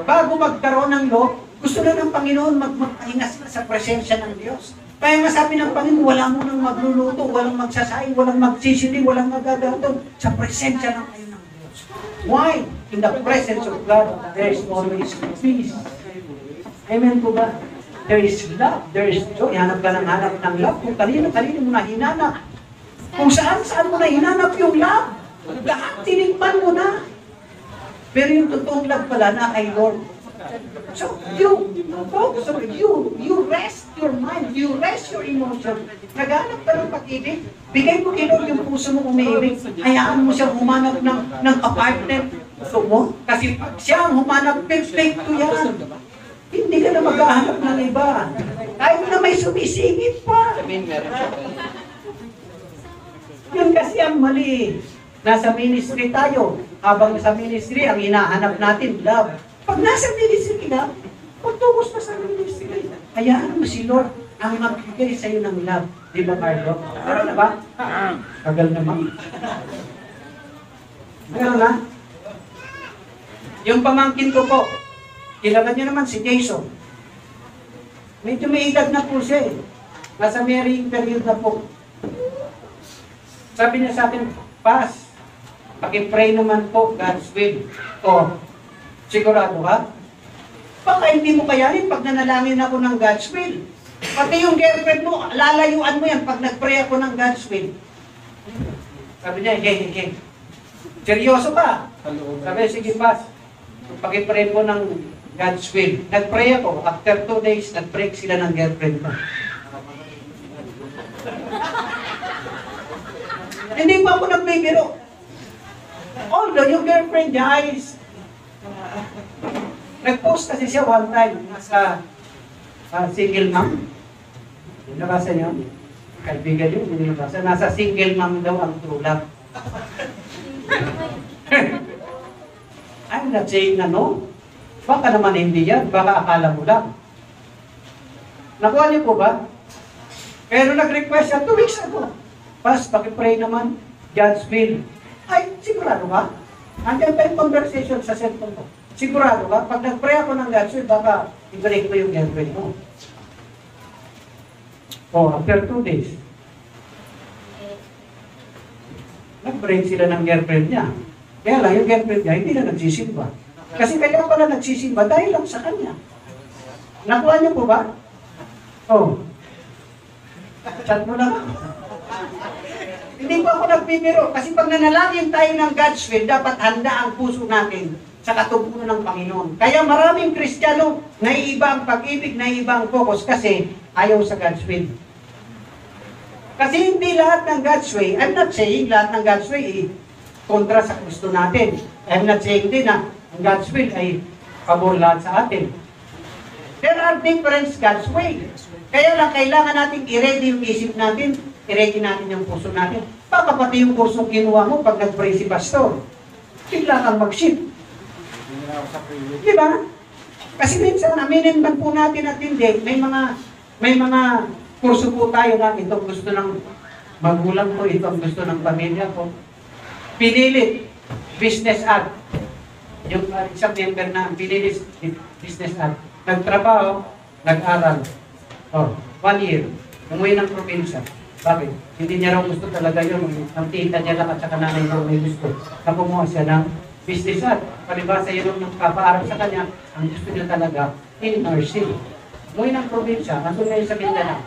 S1: bago magkaroon ng law, gusto na ng Panginoon magpahinga sila sa presensya ng Diyos. Kaya nga sabi ng Panginoon, wala mo nang magluluto, walang magsasaing, walang magsisili, walang magagaton sa presensya ng kayo ng Diyos. Why? In the presence of God, there is always peace. Amen po ba? there is love, there is joy. Hanap ka ng hanap ng love. Kung kanino mo na hinanap. Kung saan mo na hinanap yung love. Lahat tinikman mo na. Pero yung totoong love pala na kay Lord. So, you rest your mind, you rest your emotion. Naghanap ka ng pag-ibig, bigay mo kay Lord yung puso mo umiibig. Hayaan mo siyang humanap ng apartment. Gusto mo? Kasi pag siya ang humanap, perfecto yan. Hindi ka na maghahanap ng iba. Kahit na may sumisingit pa. Yun kasi ang mali. Nasa ministry tayo. Habang sa ministry, ang hinahanap natin, love. Pag nasa ministry ka, pagtungos na sa ministry, hayaan mo si Lord ang magbigay sa'yo ng love. Di ba, Carlo? Meron na ba? Tagal naman. Meron na? Yung pamangkin ko po, kilala niyo naman si Jason. Medyo may edad na po siya eh. Nasa marrying period na po. Sabi niya sa akin, Pas, paki-pray naman po, God's will. O, sigurado ka? Baka hindi mo kayanin pag nanalangin ako ng God's will. Pati yung girlfriend mo, lalayuan mo yan pag nag-pray ako ng God's will. Sabi niya, hey. Seryoso ka? Sabi niya, sige Pas, paki-pray po ng God's will. Nag-pray ako. After 2 days, nag-break sila ng girlfriend ko. Hindi pa ako nagbibiro. Although yung girlfriend niya ay nag-post kasi siya one time sa single mom. Nabasa niyo? Kaibigan niyo, hindi nabasa. Nasa single mom daw ang true love. I'm not saying na no. Baka naman hindi yan. Baka akala mo lang. Nakuha niyo po ba? Pero nag-request siya 2 weeks ago. Pas, pakipray naman, God's will. Ay, sigurado ka? Andiyan pa yung conversation sa cellphone ko. Sigurado ka? Pag nag-pray ako ng God's will, baka i-break mo yung girlfriend mo. After 2 days, nag-break sila ng girlfriend niya. Kaya lang, yung girlfriend niya, hindi na nagsisimba. Kasi kaya pala nagsisimba dahil lang sa kanya. Nakuha niyo po ba? Chat mo lang. Hindi pa ako nagbibiro. Kasi pag nanalangin tayo ng God's will, dapat handa ang puso natin sa katubuan ng Panginoon. Kaya maraming Kristiyano, naiiba ang pag-ibig, naiiba ang focus kasi ayaw sa God's will. Kasi hindi lahat ng God's way, I'm not saying lahat ng God's way kontra sa gusto natin. I'm not saying din na ang God's will ay pabor lahat sa atin. There are different God's way. Kaya lang kailangan natin i-ready yung isip natin, i-ready natin yung puso natin. Baka pati yung kursong kinuha mo pag nag-pray si pastor, bigla kang mag-shift. Di ba? Kasi minsan, aminin man po natin at hindi, may mga kurso po tayo na ito gusto ng magulang ko, ito ang gusto ng pamilya ko. Pinilit, business ad. Yung isang member na pinilit, business ad. Nagtrabaho, nag-aral. 1 year. Umuwi ng probinsya. Bakit? Hindi niya raw gusto talaga yun. Ang tita niya lang at saka nanay niya may gusto. Nakumuha siya ng business at palibasa yun yung kapaaral sa kanya. Ang gusto niya talaga, in nursing. Umuwi ng probinsya, nandun ngayon sa Mindanao.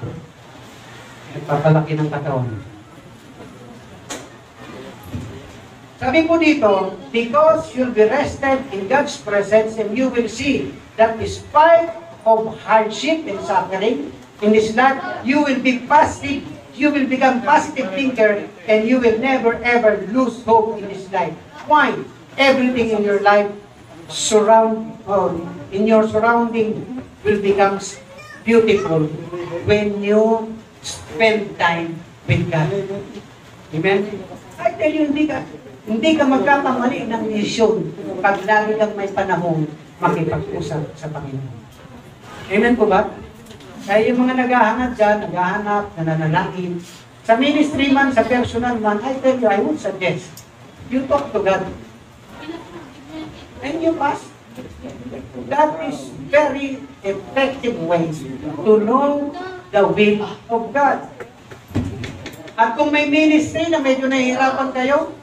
S1: Nagpapalaki ng katawan. Sabi po dito, because you'll be rested in God's presence and you will see that despite of hardship and suffering in this life, you will be positive, you will become positive thinker, and you will never ever lose hope in this life. Why? Everything in your life in your surrounding will become beautiful when you spend time with God. Amen? I tell you, hindi ka magkakamali ng misyon pag lagi kang may panahon makipag-usap sa Panginoon. Amen po ba? Kaya yung mga naghahanap dyan, nananalangin. Sa ministry man, sa personal man, I tell you, I would suggest, you talk to God. And you ask. That is very effective way to know the will of God. At kung may ministry na medyo nahihirapan kayo,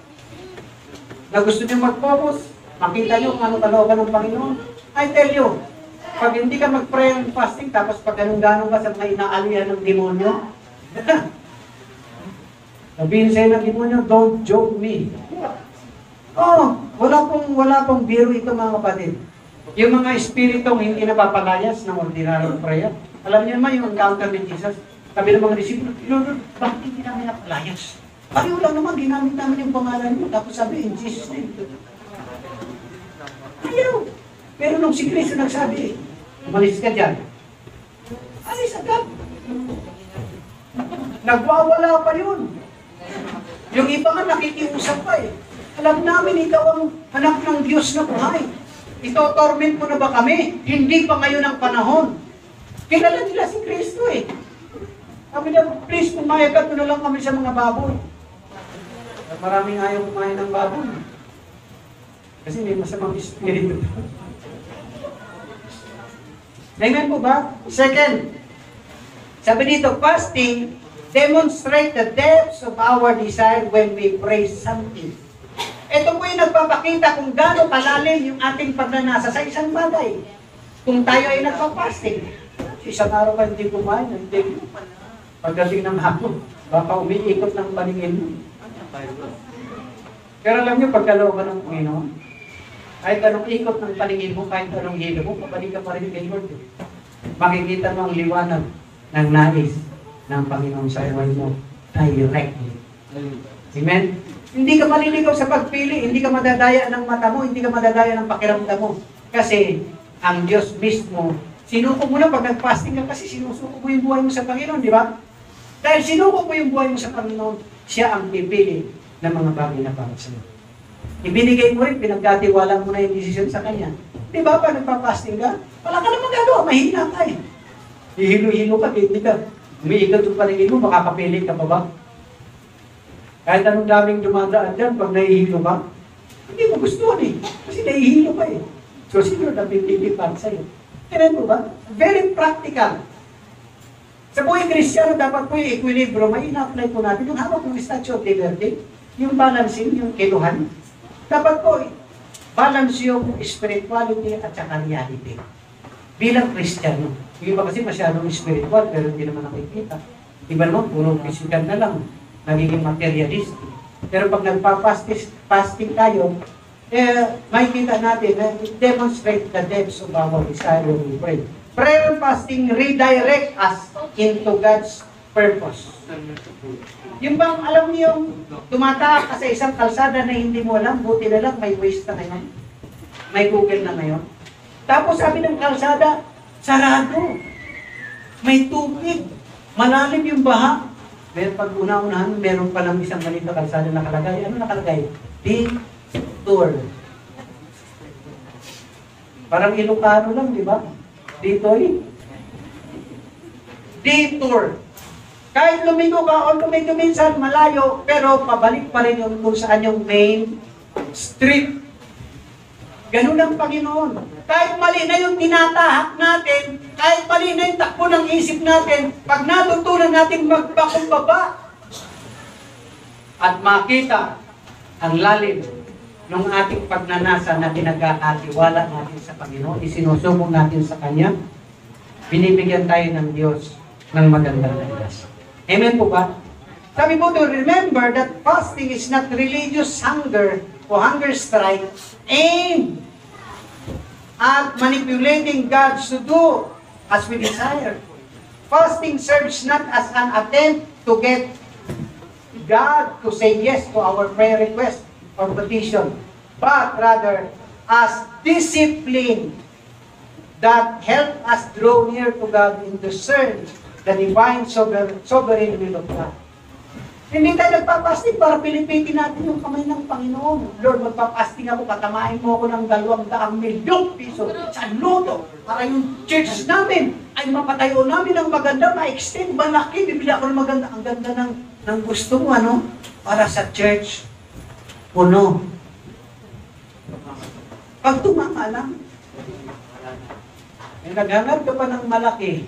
S1: na gusto niyo mag-focus, makita niyo kung ano kalooban ng Panginoon, I tell you, Pag hindi ka mag-pray and fasting, tapos pag ganun-ganun ka sa mga inaalihan ng demonyo, sabihin sa'yo ng demonyo, don't joke me. Oh, wala pong biro ito mga kapatid. Yung mga espiritong hindi napapalayas ng ordinaryong prayer. Alam niyo naman yung encounter ni Jesus. Sabi ng mga disipulo, Lord, bakit hindi namin napalayas? Pareho lang naman, ginamit namin yung pangalan mo. Tapos sabi, in Jesus' name. Ayaw. Pero nung si Kristo nagsabi, umalis ka dyan. Alis agad. Nagwawala pa yun. Yung iba nga nakikiusap pa eh. Alam namin, ikaw ang anak ng Diyos na buhay. Ito-torment mo na ba kami? Hindi pa ngayon ang panahon. Kilala nila si Kristo eh. Sabi niya, please, pumayagat mo na lang kami sa mga baboy. Maraming ayaw kumain ng baboy. Kasi may masamang espiritu. Amen po ba? Second, sabi dito, fasting demonstrate the depths of our desire when we pray something. Ito po yung nagpapakita kung gaano kalalim yung ating pagnanasa sa isang bagay. Kung tayo ay nagpa-fasting, isang araw ka hindi kumain, hindi. Pagdating ng hapon, baka umiikot ng paningin mo. Pero alam niyo, pagkalooban ng Panginoon, kahit anong ikot ng paningin mo, kahit anong hilo mo, pabalik ka pa rin kay Lord. Makikita mo ang liwanag ng nais ng Panginoon sa iwan mo directly. Amen? Hindi ka maliligaw sa pagpili, hindi ka madadaya ng mata mo, hindi ka madadaya ng pakiramdam mo. Kasi ang Diyos mismo, sinuko mo na pag nag-fasting ka kasi sinusuko mo yung buhay mo sa Panginoon, di ba? Dahil sinuko mo yung buhay mo sa Panginoon, siya ang pipili ng mga bagay na para sa iyo. Ibinigay mo rin, pinagkatiwala mo na yung desisyon sa Kanya. Di ba, pag nagpa-fasting ka, wala ka naman gagawa, mahina ka eh. Hihilo-hilo ka, hindi ka. Umiigat yung paningin mo, makakapili ka pa ba? Kahit anong daming dumadaan dyan, pag nahihilo ka, hindi mo gusto eh. Kasi nahihilo ka eh. So, sino na pipili para sa'yo? Kaya mo ba? Very practical. Sa buhay Kristiyano, dapat po yung equilibrio, may ina-apply po natin yung hawak ng Statue of Liberty, yung balancing, yung kiluhan. Dapat po, balance yung spirituality at saka reality. Bilang Kristiyano. Yung iba kasi masyadong spiritual, pero hindi naman nakikita. Iba naman, puro physical na lang. Nagiging materialistic. Pero pag nagpa-fasting tayo, makikita natin na it demonstrates the depths of our desire when we pray. Prayer and fasting redirect us into God's purpose. Yung bang, alam niyo, tumataak ka sa isang kalsada na hindi mo alam, buti na lang, may Waze na ngayon. May Google na ngayon. Tapos sabi ng kalsada, sarado. May tubig. Malalim yung baha. Pero pag una-unahan, meron pa lang isang maliit na kalsada nakalagay. Ano nakalagay? Detour. Parang Ilocano lang, di ba? Detoy. Detour. Kahit lumigo ka o lumigo minsan, malayo, pero pabalik pa rin yung kung saan yung main street. Ganun ang Panginoon. Kahit mali na yung tinatahak natin, kahit mali na yung takbo ng isip natin, pag natutunan natin magpakumbaba at makita ang lalim ng ating pagnanasa na pinagkakatiwala natin sa Panginoon, isinusubong natin sa Kanya, binibigyan tayo ng Diyos ng magandang landas. Amen po ba? Sabi po to remember that fasting is not religious hunger o hunger strike aimed at manipulating God to do as we desire. Fasting serves not as an attempt to get God to say yes to our prayer request or petition, but rather as discipline that help us draw near to God and discern the divine sovereign will of God. Hindi tayo nagpapasting para pilipitin natin yung kamay ng Panginoon. Lord, magpapasting ako, patamain mo ako ng 200,000,000 piso sa luto para yung church namin ay mapatayo namin ng maganda, ma-extend, malaki, bibili ako ng maganda. Ang ganda ng gusto mo, ano? Para sa church, puno. Pag tumama lang, naghanap ka pa ng malaki,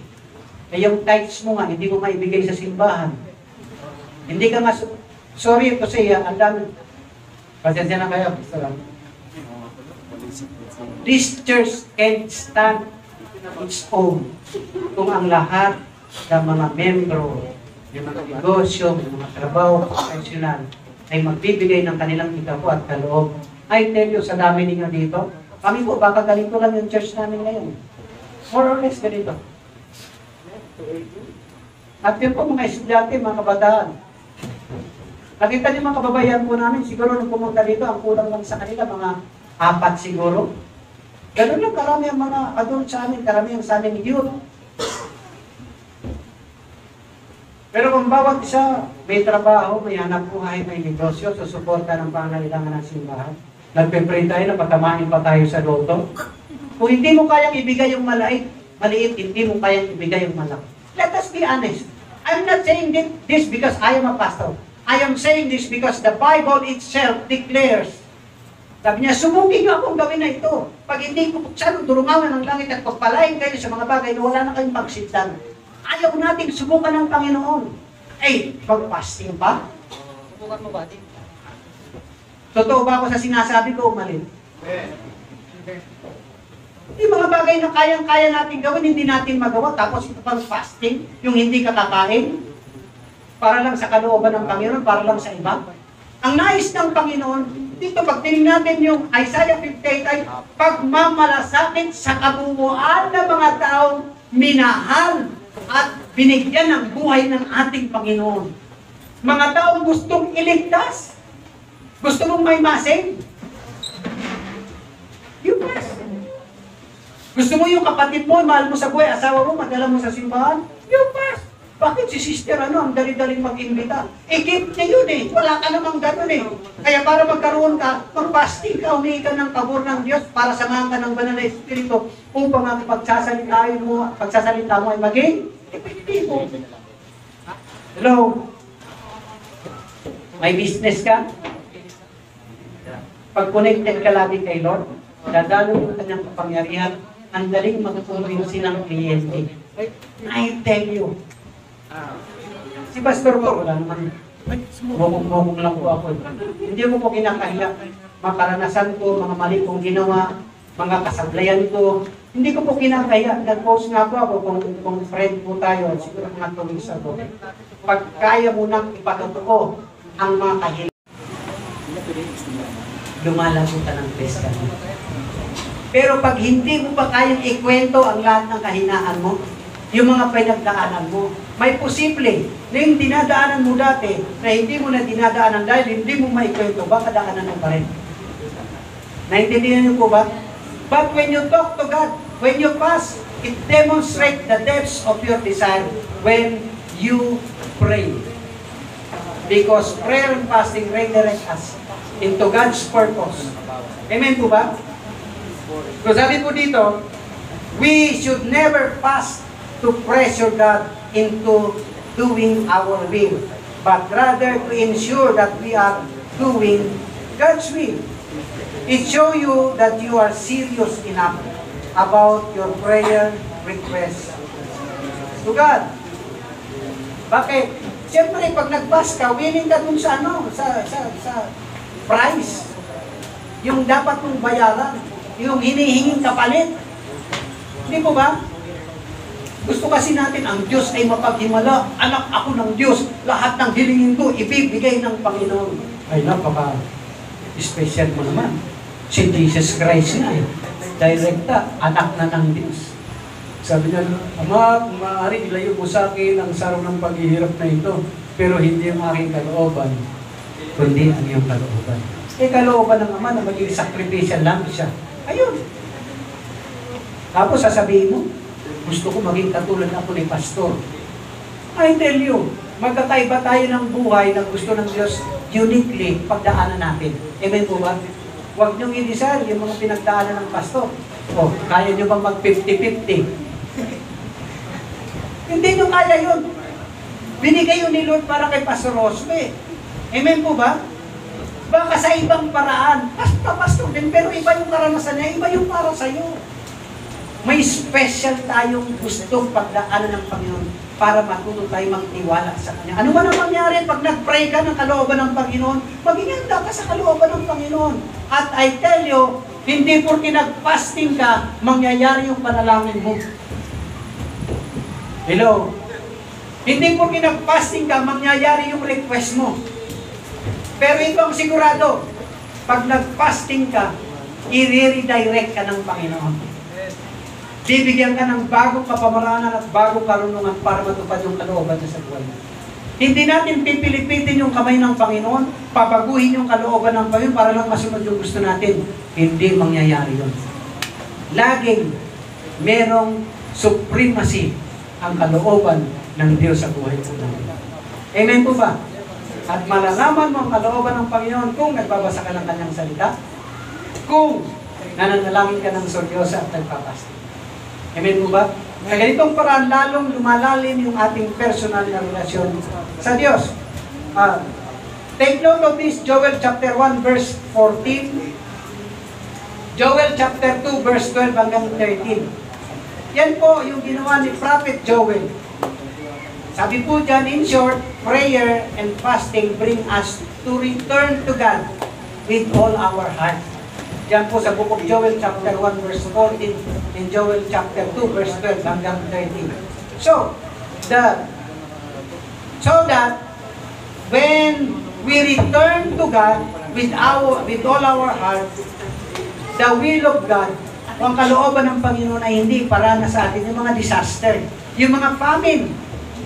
S1: eh yung tithes mo nga, hindi mo maibigay sa simbahan. Hindi ka mas... Sorry to say, ang dami. Pasensya na kayo. This church can't stand its own. Kung ang lahat ng mga membro, yung mga negosyo, yung mga trabaho, professional, ay magbibigay ng kanilang itapo at kaloob. I tell you, sa dami ninyo dito, kami po, baka ganito lang yung church namin ngayon. More or less ganito. At yun po mga estudyante, mga kabataan. Nakita niyo mga kababayan po namin, siguro nung pumunta dito, ang kulang lang sa kanila, mga 4 siguro. Ganun lang karami ang mga adult sa amin, karami ang sa amin youth. Pero kung bawat isa may trabaho, may hanap buhay, may negosyo, susuporta ng pangangailangan ng simbahan. Nagpe-pray tayo na patamain pa tayo sa loto. Kung hindi mo kayang ibigay yung maliit, hindi mo kayang ibigay yung malaki. Let us be honest. I'm not saying this because I am a pastor. I am saying this because the Bible itself declares. Sabi niya, subukin niyo akong gawin na ito. Pag hindi ko buksan, durungawan ng langit at pagpalain kayo sa mga bagay na wala na kayong pagsitlan. Ayaw nating subukan ng Panginoon. Eh, pag-fasting pa?
S2: Subukan mo ba?
S1: Totoo ba ako sa sinasabi ko, Malin? Yung mga bagay na kayang-kaya natin gawin, hindi natin magawa. Tapos ito pang fasting, yung hindi ka kakain. Para lang sa kalooban ng Panginoon, para lang sa iba. Ang nais ng Panginoon, dito pag tingnan natin yung Isaiah 58 ay pagmamalasakit sa kabuuan ng mga taong minahal at binigyan ng buhay ng ating Panginoon. Mga taong gustong iligtas. Gusto mong may masing? You pass. Gusto mo yung kapatid mo, mahal mo sa buhay, asawa mo, madala mo sa simbahan? You pass. Bakit si sister ang dali-daling mag-imbita? I-keep niya yun eh. Wala ka namang gano'n eh. Kaya para magkaroon ka, mag-fasting ka, humingi ka ng pabor ng Diyos para samahan ka ng banal na Espiritu upang ang pagsasalita mo ay maging epektibo. Hello? May business ka? Pag connected ka lagi kay Lord, dadalo yung kanyang kapangyarihan, ang daling magtutuloy silang kliyente. I tell you, si Pastor po, wala naman, mumong lang po ako. Hindi mo po kinakahiya. Mga karanasan ko, mga mali kong ginawa, mga kasablayan ko, hindi ko po kinakahiya. Nag-post nga po ako kung friend po tayo, siguro mga 2 weeks ago. Pag kaya mo nang ipatotoo ang mga kahilan, lumalago ka ng peska mo. Pero pag hindi mo pa kayang ikwento ang lahat ng kahinaan mo, yung mga pinagdaanan mo, may posible na yung dinadaanan mo dati na hindi mo na dinadaanan dahil hindi mo maikwento, baka daanan mo pa rin. Naintindihan niyo po ba? But when you talk to God, when you fast, it demonstrates the depths of your desire when you pray. Because prayer and fasting redirect us into God's purpose. Amen po ba? So sabi po dito, we should never fast to pressure God into doing our will, but rather to ensure that we are doing God's will. It shows you that you are serious enough about your prayer request to God. Bakit? Siyempre, pag nag-fast ka, willing ka dun sa sa price. Yung dapat mong bayaran. Yung hinihinging kapalit. Hindi po ba? Gusto kasi natin ang Diyos ay mapaghimala. Anak ako ng Diyos. Lahat ng hilingin ko, ibibigay ng Panginoon. Ay napaka-special mo naman. Si Jesus Christ na eh. Direkta, anak na ng Diyos.
S3: Sabi niya, Ama, kung maaari, ilayo mo sa akin ang sarong ng paghihirap na ito, pero hindi ang aking kalooban,
S1: Kundi ang iyong kalooban. Eh, kalooban ng Ama na maging sakripisyan lang siya. Ayun. Tapos sasabihin mo, gusto ko maging katulad ako ni Pastor. I tell you, magkakaiba tayo ng buhay na gusto ng Diyos uniquely pagdaanan natin. Amen po ba? Huwag niyong inisal yung mga pinagdaanan ng Pastor. O, kaya niyo bang mag 50-50? Hindi niyo kaya yun. Binigay yun ni Lord para kay Pastor Rosme. Amen po ba? Baka sa ibang paraan, pastor din, pero iba yung karanasan niya, iba yung para sa'yo. May special tayong gustong pagdaanan ng Panginoon para matuto tayo magtiwala sa Kanya. Ano man ang mangyari pag nag-pray ka ng kalooban ng Panginoon, maging handa ka sa kalooban ng Panginoon. At I tell you, Hindi porque nag-fasting ka, mangyayari yung panalangin mo. Hello? Hindi porque nag-fasting ka, mangyayari yung request mo. Pero ito ang sigurado, pag nag-fasting ka, i-redirect ka ng Panginoon. Bibigyan ka ng bagong kapamaranan at bagong karunungan para matupad yung kalooban sa buhay mo. Hindi natin pipilipitin yung kamay ng Panginoon, pabaguhin yung kalooban ng Panginoon para lang masunod yung gusto natin. Hindi mangyayari yun. Laging merong supremacy ang kalooban ng Diyos sa buhay po natin. Amen po ba? At malalaman mo ang kalooban ng Panginoon kung nagbabasa ka ng kanyang salita, kung nananalangin ka ng seryoso at nagpapasting. Amen po ba? Sa ganitong paraan, lalong lumalalim yung ating personal na relasyon sa Diyos. Take note of this, Joel chapter 1 verse 14, Joel chapter 2 verse 12 hanggang 13. Yan po yung ginawa ni Prophet Joel. Sabi po dyan, in short, prayer and fasting bring us to return to God with all our heart. Diyan po sa book of Joel chapter 1 verse 14 and Joel chapter 2 verse 12 hanggang 13. So that when we return to God with all our heart, the will of God, ang kalooban ng Panginoon ay hindi para na sa atin yung mga disaster, yung mga famine.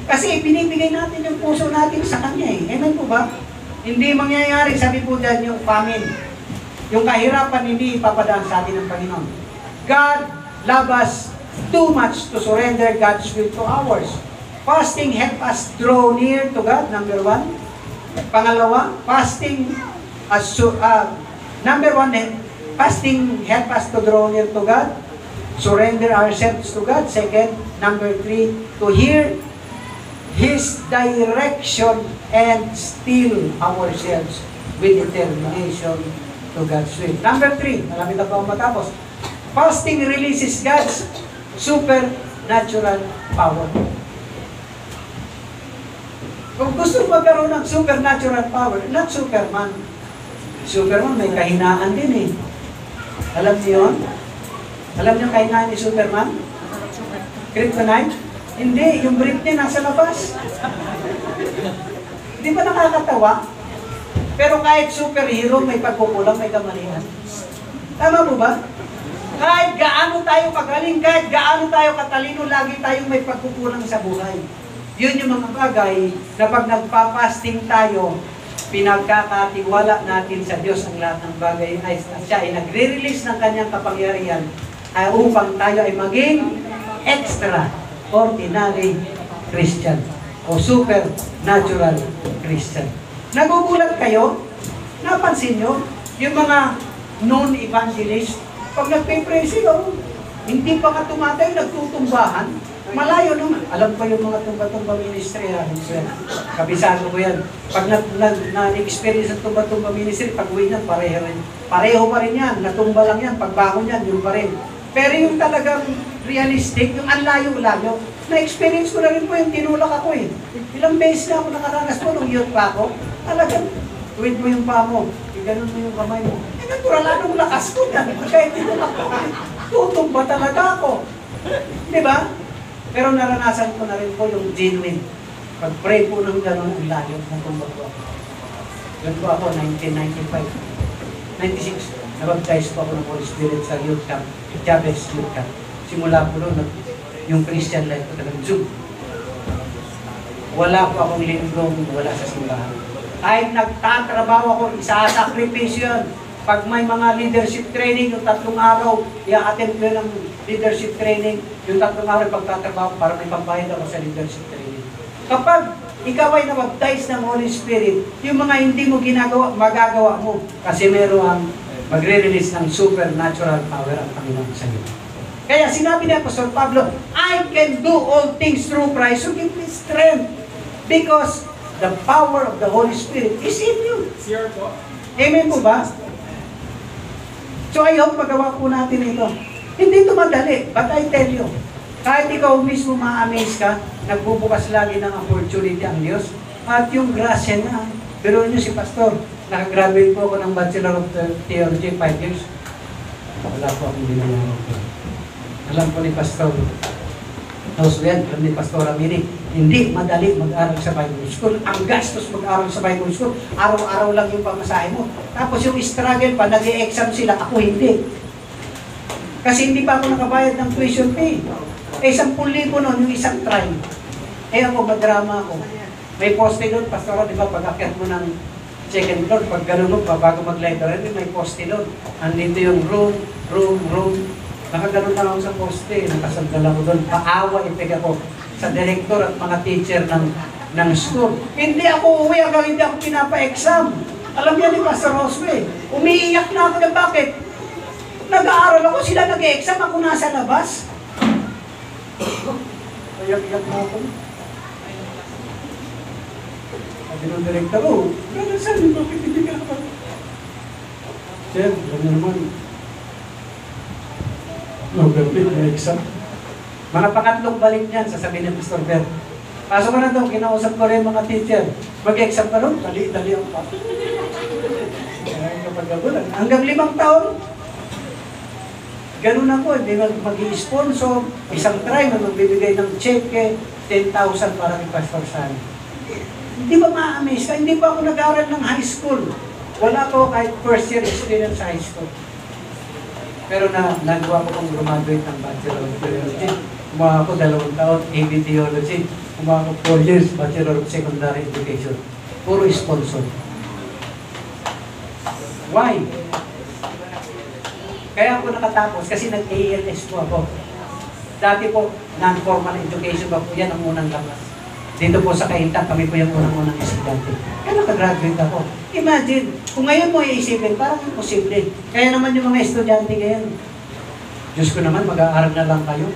S1: Kasi binibigay natin yung puso natin sa Kanya eh. Amen po ba? Hindi mangyayari, sabi po dyan, yung famine. Yung kahirapan hindi ipapadaan sa atin ng Panginoon. God loves us too much to surrender God's will to ours. Fasting help us draw near to God, number 1. Pangalawa, fasting fasting help us to draw near to God, surrender ourselves to God. Second, number 3, to hear His direction and still ourselves with determination to God's will. Number 3, malapit na po matapos. Fasting releases God's supernatural power. Kung gusto magkaroon ng supernatural power, not Superman. Superman may kahinaan din eh. Alam niyo yun? Alam niyo kahinaan ni Superman? Kryptonite? Hindi, yung brief niya nasa labas. Di ba nakakatawa? Pero kahit superhero, may pagkukulang, may kamalian. Tama po ba? Kahit gaano tayo kagaling, kahit gaano tayo katalino, lagi tayong may pagkukulang sa buhay. Yun yung mga bagay na pag nagpa-fasting tayo, pinagkakatiwala natin sa Diyos ang lahat ng bagay at siya ay nagre-release ng kanyang kapangyarihan upang tayo ay maging extraordinary Christian o supernatural Christian. Nagugulat kayo? Napansin nyo? Yung mga non-evangelist, pag nagpe-pray sila, hindi pa ka tumatay, nagtutumbahan. Malayo naman. Alam ko yung mga tumba-tumba ministry. Kabisado ko yan. Pag na-experience ang tumba-tumba ministry, pag uwi niyan, pareho rin. Pareho pa rin yan. Natumba lang yan. Pagbangon yan, yun pa rin. Pero yung talagang realistic, yung anlayo-layo, na-experience ko na rin po yung tinulak ako eh. Ilang beses na ako nakaranas po nung youth pa ako. Talagang, tuwid mo yung paa mo. Iganon mo yung kamay mo. Natural, anong lakas ko yan? Kahit tinulak ko, tutumba talaga ako. Di ba? Pero naranasan ko na rin po yung genuine. Pag-pray po ng gano'n, ang layo ng tumba ko ako. Yun po ako, 1995. 96, nabaptize po ako ng Holy Spirit sa youth camp, Chavez Youth Camp. Simula po doon, yung Christian life ko talagang zoom. Wala po akong linggong wala sa simbahan. Kahit nagtatrabaho ako, isasakripisyo yun. Pag may mga leadership training, yung 3 araw, i-attend ko ng leadership training, yung 3 araw pagtatrabaho para may pambayad ako sa leadership training. Kapag ikaw ay nabaptize ng Holy Spirit, yung mga hindi mo ginagawa, magagawa mo. Kasi merong magre-release ng supernatural power ang Panginoon sa iyo. Kaya sinabi ni Apostol Pablo, I can do all things through Christ who gives me strength. Because the power of the Holy Spirit is in you. Amen po ba? So I hope magawa po natin ito. Hindi ito madali, but I tell you, kahit ikaw mismo ma-amaze ka, nagbubukas lagi ng opportunity ang Diyos, at yung grasya niya, pero nyo si Pastor, nakagraduate po ako ng Bachelor of Theology 5 years.
S3: Wala po akong binayaran ko. Alam ko ni Pastor Josue, alam ni Pastor Amini, hindi madali mag-aral sa Bible School. Ang gastos mag-aral sa Bible School, araw-araw lang yung pamasahe mo. Tapos yung struggle pa, nag-e-exam sila, ako hindi. Kasi hindi pa ako nakabayad ng tuition fee. 10,000 noon yung isang try. Ako, madrama ako. May poste doon, Pastor, di ba, pag-akyat mo ng second floor, pag gano'n mo, bago mag-library, may poste doon. Andito yung room. Nakaganon lang ako sa poste, nakasandal ako doon. Paawa, ipig ako sa director at mga teacher ng school. Hindi ako uwi hanggang hindi ako pinapa-exam. Alam niya ni Pastor Josue, umiiyak na ako na bakit? Nag-aaral ako, sila nag-exam, ako nasa labas. Iyak-iyak mo ako. Sabi ng director, gano'n sabi, bakit hindi ka ako? Sir, gano'n naman. May exam. Mga pangatlong balik niyan, sasabihin ng Pastor Bert. Pasok ka na doon, kinausap ko rin mga teacher. Mag-exam ka doon, dali ang pa. Hanggang 5 taon. Ganun ako, hindi mag-i-sponsor. Isang try, magbibigay ng check, 10,000 para kay Pastor San. Hindi ba ma-amaze ka? Hindi pa ako nag-aaral ng high school. Wala ko kahit first year experience sa high school. Pero nagawa ko kong graduate ng Bachelor of Theology. Kumuha ako 2 taon, AB Theology. Kumuha ko 4 years, Bachelor of Secondary Education. Puro sponsor. Why? Kaya ako nakatapos kasi nag-ALS po ako. Dati po, non-formal education pa po yan ang unang labas. Dito po sa Kainta, kami po yung unang-unang estudyante. Kaya nakagraduate ako. Imagine, kung ngayon mo iisipin, parang imposible. Kaya naman yung mga estudyante ngayon, Diyos ko naman, mag-aaral na lang kayo.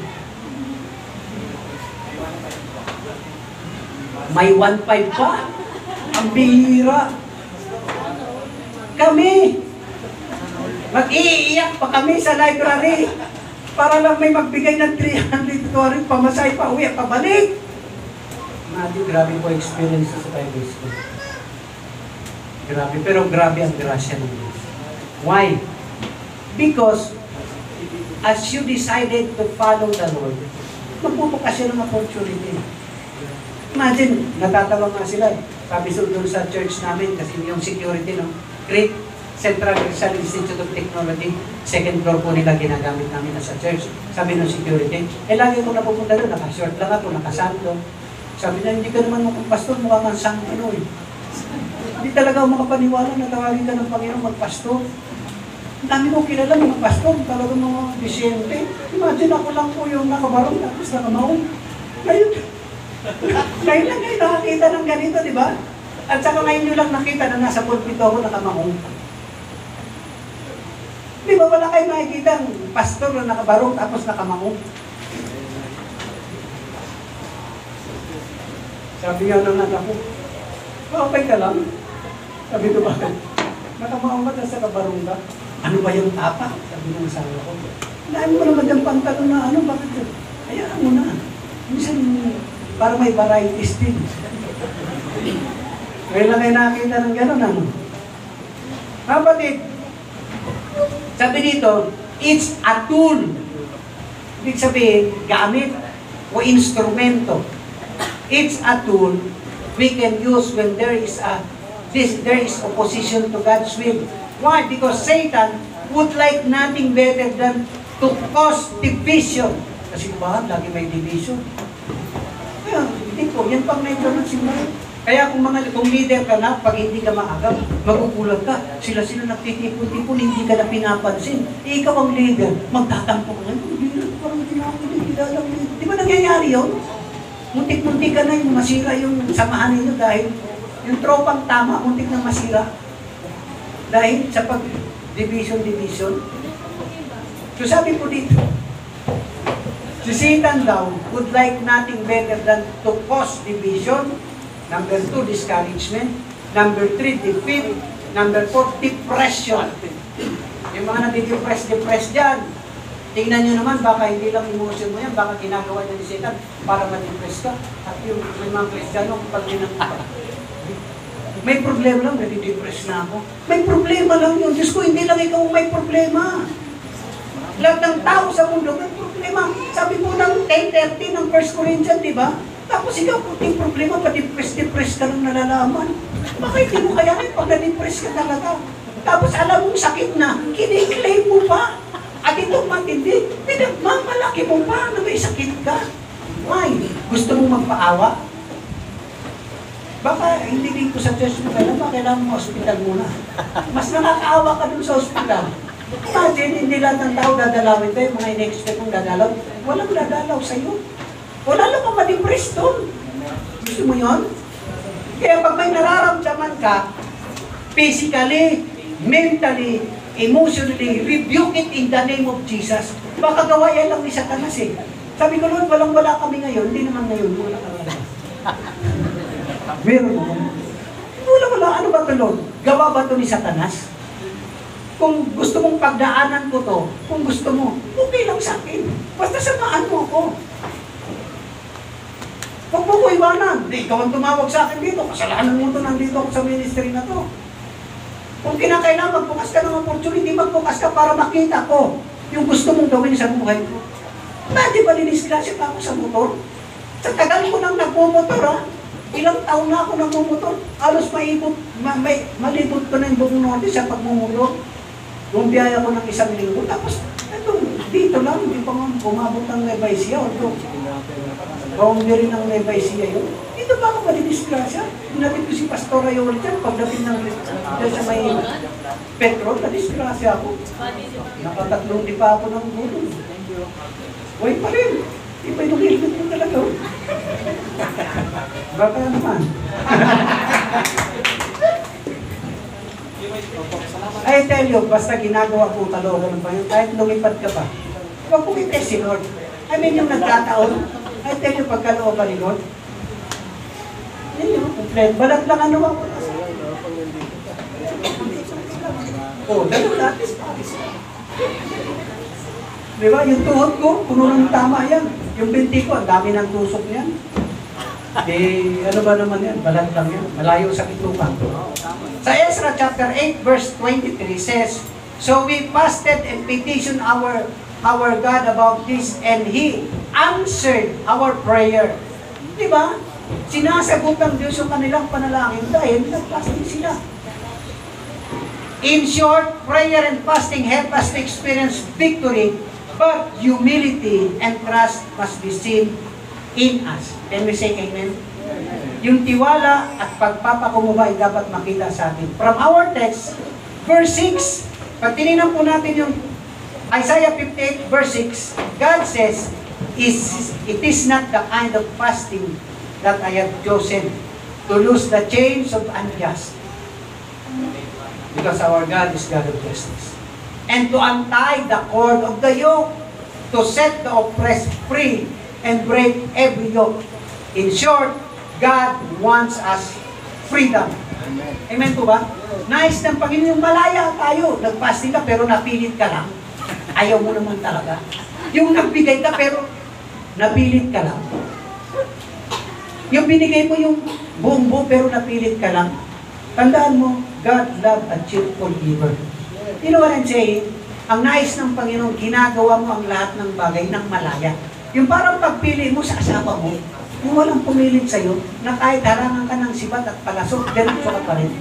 S3: May 1.5 pa. Ang bihira. Kami, mag-iiyak pa kami sa library para lang may magbigay ng 300 dollars pamasahe pa uwi at pabalik. Grabe po experience sa Bible School. Grabe, pero grabe ang grasya ng Diyos. Why? Because as you decided to follow the Lord, magbubukas siya ng opportunity. Imagine, natatawa nga sila. Sabi doon sa church namin, kasi yung security, no? Great Central Rizal Institute of Technology, second floor po nila ginagamit namin sa church. Sabi ng security, lagi ko napupunta doon, naka-short lang ako, naka-sando. Sabi na, hindi ka naman mukhang pastor, mukha kang sang ano eh. Hindi talaga ako makapaniwala na tawagin ka ng Panginoon magpastor. Ang dami ko kilala mga pastor, talaga mga disyente. Imagine ako lang po yung nakabarong tapos nakamahong. Ngayon lang kayo nakakita ng ganito, di ba? At saka ngayon nyo lang nakita na nasa pulpito ako nakamahong. Di ba wala kayo makikita ang pastor na nakabarong tapos nakamahong? Sabi nga ng anak ko, okay ka lang? Sabi ko, bakit? Nakamahong ka sa kabarong ka? Ano ba yung tapa? Sabi ng asawa ko. Laan mo naman yung pantalon na ano, bakit yun? Hayaan mo na. Minsan, para may varieties din. Ngayon lang kayo nakakita ng gano'n, ano? Kapatid, sabi dito, it's a tool. Ibig sabihin, gamit o instrumento. It's a tool we can use when there is opposition to God's will. Why? Because Satan would like nothing better than to cause division. Kasi ba, lagi may division. Kaya, hindi po, yan pang may ganun simula. Kaya kung leader ka na, pag hindi ka maagap, magugulat ka. Sila nagtitipon-tipon, hindi ka na pinapansin. Ikaw ang leader, magtatampo ka ngayon. Hindi na, parang hindi na lang. Di ba nangyayari yun? Muntik-muntik ka na yung masira yung samahan ninyo dahil yung tropang tama, muntik na masira. Dahil sa pag-division. So sabi po dito, si Satan daw would like nothing better than to cause division. Number 2, discouragement. Number 3, defeat. Number 4, depression. Yung mga nadidepress dyan. Tingnan nyo naman, baka hindi lang emotion mo yan, baka ginagawa niya ni Satan para ma-depress ka. At yung may mga Kristiyano, kapag may problema lang, nadidepress na ako. May problema lang yun. Diyos ko, hindi lang ikaw may problema. Lahat ng tao sa mundo may problema. Sabi po ng 10:30 ng 1 Corinthians, di ba? Tapos ikaw, puting problema, pa-depress ka nang nalalaman. Bakit hindi mo kayanin pag na-depress ka talaga? Tapos alam mong sakit na, kiniklaim mo pa. At itong matindi, pinagmamalaki mo pa na may sakit ka. Why? Gusto mong magpaawa? Baka hindi dito sa church mo kailan, baka kailangan mo hospital muna. Mas nakakaawa ka dun sa hospital. Imagine, hindi lahat ng tao dadalawin tayo, mga in-expect mong dadalaw. Walang dadalaw sa'yo. Wala lang ka ma-depress doon. Gusto mo yun? Kaya pag may nararamdaman ka, physically, mentally, emotionally, rebuke it in the name of Jesus. Baka gawa yan lang ni Satanas eh. Sabi ko, Lord, walang-wala kami ngayon. Hindi naman ngayon. Wala ka wala. Meron mo. Wala-wala. Ano ba ito, Lord? Gawa ba ito ni Satanas? Kung gusto mong pagdaanan ko to, kung gusto mo, okay lang sa akin. Basta samahan mo ako. Huwag mo ko iwanan. Hindi, ikaw ang tumawag sa akin dito. Kasalanan mo ito, nandito ako sa ministry na to. Kung kinakailangan, magbukas ka ng opportunity, magbukas ka para makita ko yung gusto mong gawin sa buhay ko. Di ba dinisgrasya pa ako sa motor? Sa tagal ko nang nagmumotor, ha? Ilang taon na ako nagmumotor. Halos malibot ko na yung buong norte sa pagmumotor. Yung biyaya ko ng 1 linggo. Tapos, dito lang, hindi pa nga umabot ng Nueva Ecija. Boundary ng Nueva Ecija yun. Dito pa ako madidisgrasya. Hinapit ko si Pastor Ayol dyan, pagdating ng dyan sa may petrol, nadisgrasya ako. Nakatatlong di pa ako ng gulong. Uy pa rin. Iba yung helmet mo talaga. Baka naman. I tell you, basta ginagawa ko kalooban pa yun, kahit lumipad ka pa. Huwag mo itest si Lord. I mean, yung nagkataon, I tell you, pagkalooban ni Lord, yun yung complain. Balat lang ano ako. Oh, dalaw natin. Diba, yung tuhod ko, puno ng tama yan. Yung binti ko, ang dami ng tusok yan. Ano ba naman yan? Balat lang yan. Malayo sa kitukan. Sa Ezra chapter 8 verse 23 says, "So we fasted and petitioned our God about this, and He answered our prayer." Diba? Sinasagot ng Diyos yung kanilang panalangin dahil nag-fasting sila. In short, prayer and fasting help us to experience victory, but humility and trust must be seen in us. Can we say amen? Yung tiwala at pagpapakumbaba ay dapat makita sa atin. From our text, verse 6, pag tinignan po natin yung Isaiah 58 verse 6, God says, "It is not the kind of fasting that I have chosen to loose the chains of unjust, because our God is God of justice, and to untie the cord of the yoke, to set the oppressed free, and break every yoke." In short, God wants us freedom. Amen. Amen po ba? Nice ng Panginoon, malaya tayo. Nag-fasting ka pero napilit ka lang. Ayaw mo naman talaga. Yung nagbigay ka pero napilit ka lang. Yung binigay mo yung buong buo pero napilit ka lang. Tandaan mo, God love a cheerful giver. You know what I'm saying? Ang nais ng Panginoon, ginagawa mo ang lahat ng bagay ng malaya. Yung parang pagpili mo sa asawa mo, yung walang pumilit sa'yo, na kahit harangan ka ng sibat at palasok, diretso ka pa rin.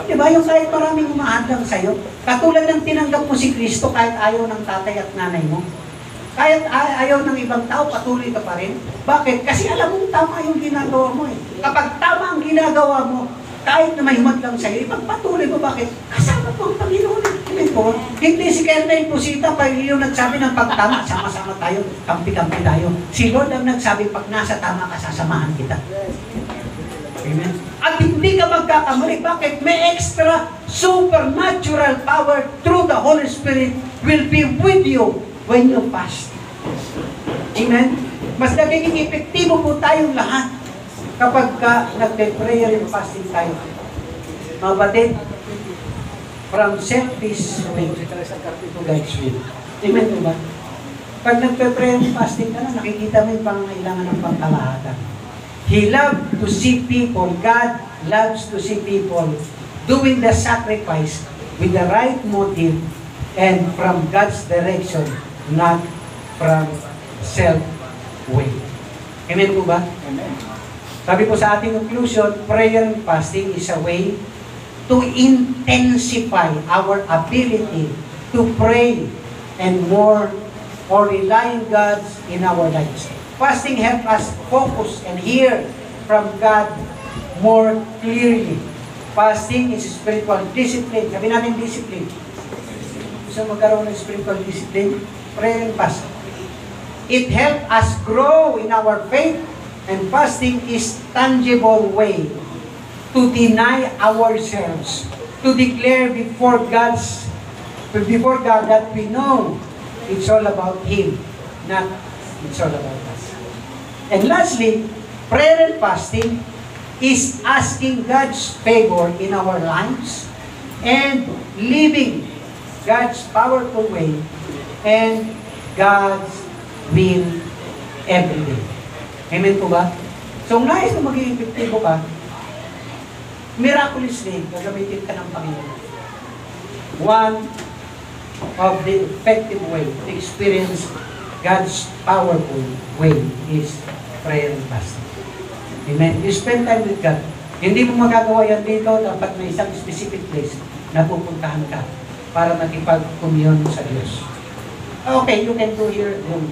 S3: Diba? Yung kahit maraming umahadlang sa'yo, katulad ng tinanggap mo si Kristo kahit ayaw ng tatay at nanay mo. Kahit ayaw ng ibang tao, patuloy ka pa rin. Bakit? Kasi alam mong tama yung ginagawa mo eh. Kapag tama ang ginagawa mo, kahit na may lang sa'yo, ipagpatuloy mo. Bakit? Kasama po ang Panginoon. Amen po. Hindi si Kernel Pusita pa yung nagsabi ng pagtama, sama-sama tayo, kampi-kampi tayo. Si Lord ang nagsabi, pag nasa tama ka, sasamahan kita. Amen. At hindi ka magkakamali. Bakit? May extra supernatural power through the Holy Spirit will be with you when you fast. Amen. Mas nagiging epektibo po tayong lahat kapag nagpe-prayer and fasting tayo. Mga batid, from selfish way to God's will. Amen po ba? Pag nagpe-prayer and fasting ka na, nakikita mo yung pangangailangan ng pangkalahatan. He loved to see people, God loves to see people doing the sacrifice with the right motive and from God's direction, not from self-way. Amen po ba?
S2: Amen.
S3: Sabi po sa ating conclusion, prayer and fasting is a way to intensify our ability to pray and more or rely on God in our lives. Fasting helps us focus and hear from God more clearly. Fasting is spiritual discipline. Sabi natin discipline. Gusto magkaroon ng spiritual discipline? Prayer and fasting. It helps us grow in our faith, and fasting is tangible way to deny ourselves, to declare before God that we know it's all about Him, not it's all about us. And lastly, prayer and fasting is asking God's favor in our lives and living God's powerful way and God's will every day. Amen po ba? So, kung nais mo maging epektibo ka, miraculously, gagamitin ka ng Panginoon. One of the effective way to experience God's powerful way is prayer and fasting. Amen. You spend time with God. Hindi mo magagawa yan dito, dapat may isang specific place na pupuntahan ka para makipag-commune sa Diyos. Okay, you can do here yung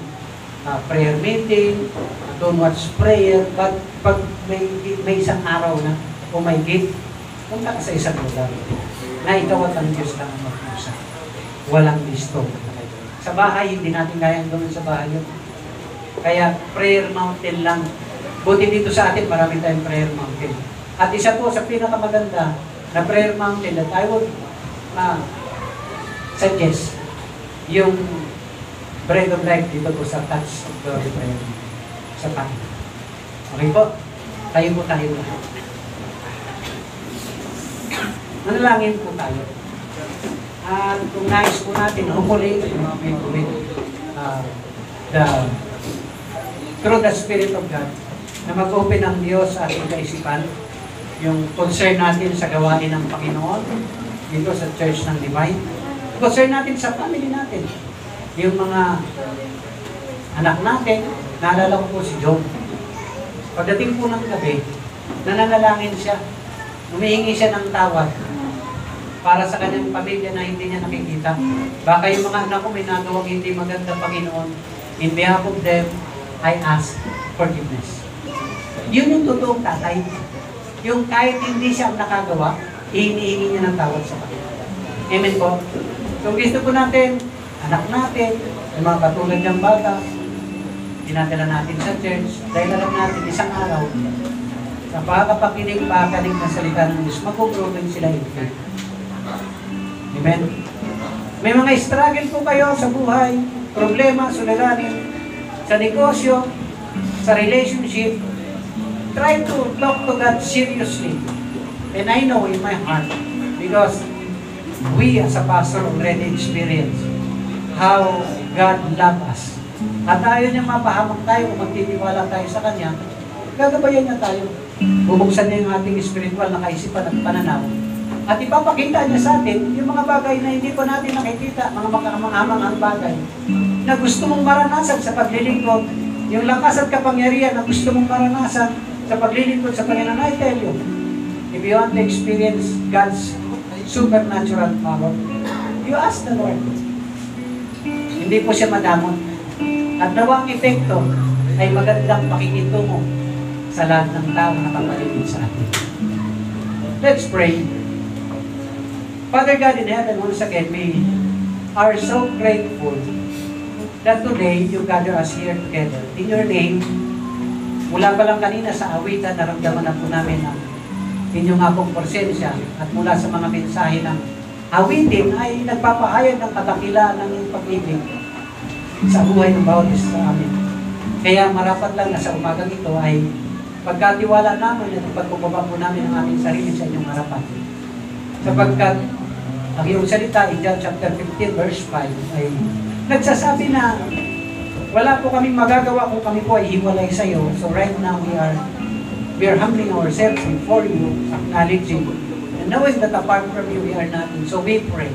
S3: prayer meeting, don't watch prayer, but pag may isang araw na, o may gift, punta ka sa isang lugar na ikaw at ang Diyos lang ang mag-usap. Walang listo. Sa bahay, hindi natin kayang gawin sa bahay yun. Kaya, prayer mountain lang. Buti dito sa atin, marami tayong prayer mountain. At isa po sa pinakamaganda na prayer mountain that I would suggest, yung Bread of Life dito po sa Touch of Glory prayer sa Panginoon. Okay po? Tayo po tayo lahat. Manalangin po tayo. At kung nais po natin, hopefully, through the Spirit of God, na mag-open ang Diyos sa ating kaisipan, yung concern natin sa gawain ng Panginoon, dito sa Church ng Divine, concern natin sa family natin, yung mga anak natin. Naalala ko po si Job. Pagdating po ng gabi, nananalangin siya, humihingi siya ng tawad para sa kanyang pamilya na hindi niya nakikita. Baka yung mga anak ko may nagawang hindi maganda, Panginoon, in behalf of them, I ask forgiveness. Yun yung totoong tatay. Yung kahit hindi siya ang nakagawa, hinihingi niya ng tawad sa Panginoon. Amen po? So gusto po natin, anak natin, yung mga katulad niyang bata, dinadala natin sa church, dahil alam natin isang araw, sa pagkapakinig ng salita ng Diyos, mag-grow sila in faith. Amen? May mga struggle po kayo sa buhay, problema, suliranin, sa negosyo, sa relationship. Try to talk to God seriously. And I know in my heart, because we as a pastor already experienced how God loves us. At ayaw niya mapahamak tayo kung magtitiwala tayo sa Kanya, gagabayan niya tayo. Bubuksan niya yung ating spiritual na kaisipan at pananaw. At ipapakita niya sa atin yung mga bagay na hindi pa natin nakikita, mga makamang-amang bagay na gusto mong maranasan sa paglilingkod, yung lakas at kapangyarihan na gusto mong maranasan sa paglilingkod sa Panginoon. I tell you, if you want to experience God's supernatural power, you ask the Lord. Hindi po siya madamot. At nawang epekto ay magandang pakikitungo sa lahat ng tao na kapaligid sa atin. Let's pray. Father God in heaven, once again, we are so grateful that today you gather us here together. In your name, mula pa lang kanina sa awitan, naramdaman na po namin ang inyong akong presensya at mula sa mga mensahe ng awitin ay nagpapahayag ng katakilaan ng iyong pag-ibig sa buhay ng bawat isa sa amin. Kaya marapat lang na sa umagang ito ay pagkatiwala namin at pagkubaba po namin ang aming sarili sa inyong harapan. Sapagkat ang iyong salita in John chapter 15 verse 5 ay nagsasabi na wala po kaming magagawa kung kami po ay hiwalay sa iyo. So right now we are humbling ourselves before you, acknowledging and knowing that apart from you we are nothing. So we pray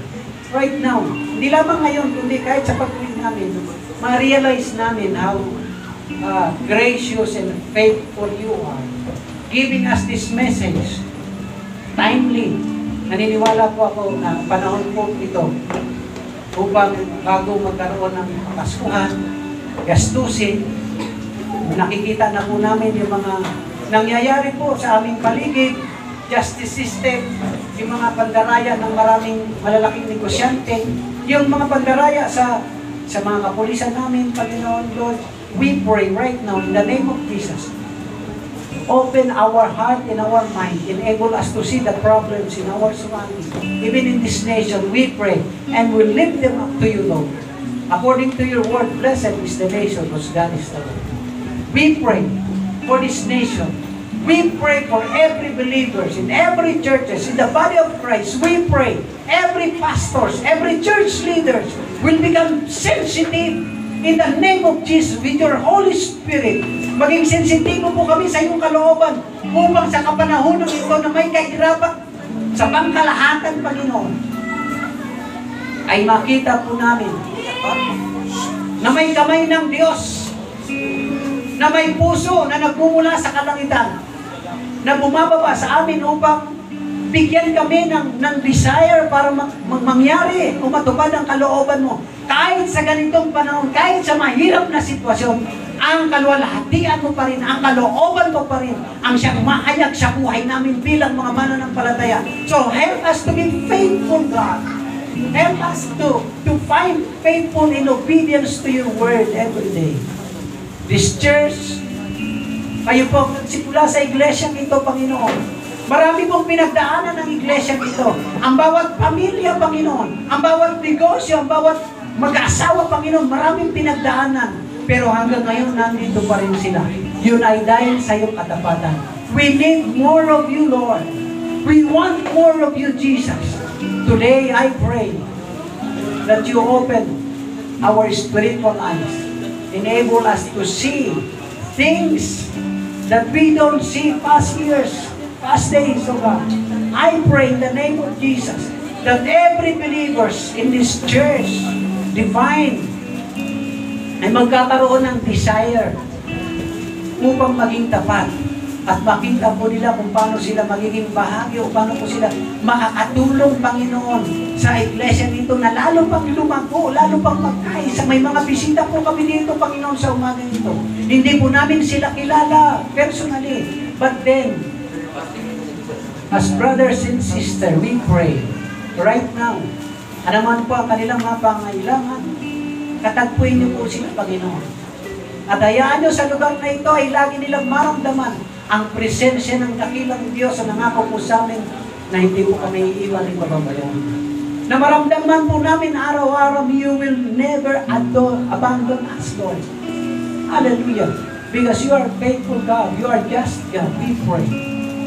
S3: right now. Hindi lamang ngayon, kundi kahit sa pag-uwi namin, ma-realize namin how gracious and faithful you are. Giving us this message, timely. Naniniwala po ako na panahon po ito upang bago magkaroon ng Paskuhan, gastusin, nakikita na po namin yung mga nangyayari po sa aming paligid, justice system, yung mga pandaraya ng maraming malalaking negosyante, yung mga pandaraya sa mga kapulisan namin, Panginoon Lord, we pray right now in the name of Jesus. Open our heart and our mind. Enable us to see the problems in our surroundings. Even in this nation, we pray and we lift them up to you, Lord. According to your word, blessed is the nation whose God is the Lord. We pray for this nation. We pray for every believers in every churches, in the body of Christ. We pray every pastors, every church leaders will become sensitive in the name of Jesus with your Holy Spirit. Maging sensitibo po kami sa iyong kalooban upang sa kapanahon ito na may kahirapan sa pangkalahatan, Panginoon, ay makita po namin na may kamay ng Diyos, na may puso na nagmumula sa kalangitan, na bumababa sa amin upang bigyan kami ng desire para mangyari o matupad ang kalooban mo. Kahit sa ganitong panahon, kahit sa mahirap na sitwasyon, ang kaluwalhatian mo pa rin, ang kalooban mo pa rin, ang siyang mahayag sa buhay namin bilang mga mananampalataya. So, help us to be faithful, God. Help us to find faithful in obedience to your word every day. This church, kayo po, simula sa iglesyang ito, Panginoon, marami pong pinagdaanan ng iglesyang ito. Ang bawat pamilya, Panginoon, ang bawat negosyo, ang bawat mag-asawa, Panginoon, maraming pinagdaanan. Pero hanggang ngayon, nandito pa rin sila. Yun ay dahil sa iyong katapatan. We need more of you, Lord. We want more of you, Jesus. Today, I pray that you open our spiritual eyes. Enable us to see things that we don't see past years, past days, oh God. I pray in the name of Jesus that every believers in this church, divine, ay magkakaroon ng desire upang maging tapat at makita po nila kung paano sila magiging bahagi o paano po sila makakatulong, Panginoon, sa iglesia nito na lalo pang lumago, lalo pang magkaisa. May mga bisita po kami dito, Panginoon, sa umaga nito. Hindi po namin sila kilala personally, but then as brothers and sisters, we pray right now, ano man po ang kanilang mga pangailangan, katagpuin niyo po sila, Panginoon. At hayaan niyo sa lugar na ito ay lagi nilang maramdaman ang presensya ng dakilang Diyos na nangako po sa amin na hindi po kami iiwan ng bababayan. Na maramdaman po namin araw-araw, you will never abandon us, Lord. Hallelujah. Because you are faithful God, you are just God. We pray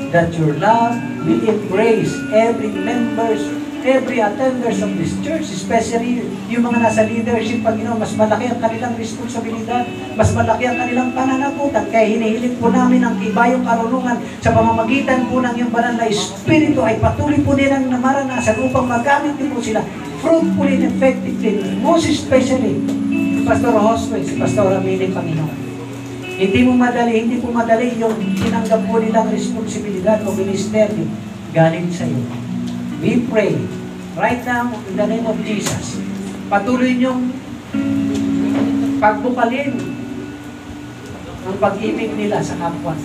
S3: that your love will embrace every members, every attenders of this church, especially yung mga nasa leadership, Panginoon. Mas malaki ang kanilang responsibilidad, mas malaki ang kanilang pananagutan. Kaya hinihiling po namin ang ibayong karunungan sa pamamagitan po ng iyong banal na Espiritu ay patuloy po nilang namaranasan upang magamit din po sila fruitfully and effectively. Most especially, si Pastor Josue, si Pastor Amini, Panginoon. Hindi po madali yung tinanggap po nilang responsibilidad o ministeryo galing sa iyo. We pray right now in the name of Jesus. Patuloy niyong pagbukalin ang pag-ibig nila sa kapwa.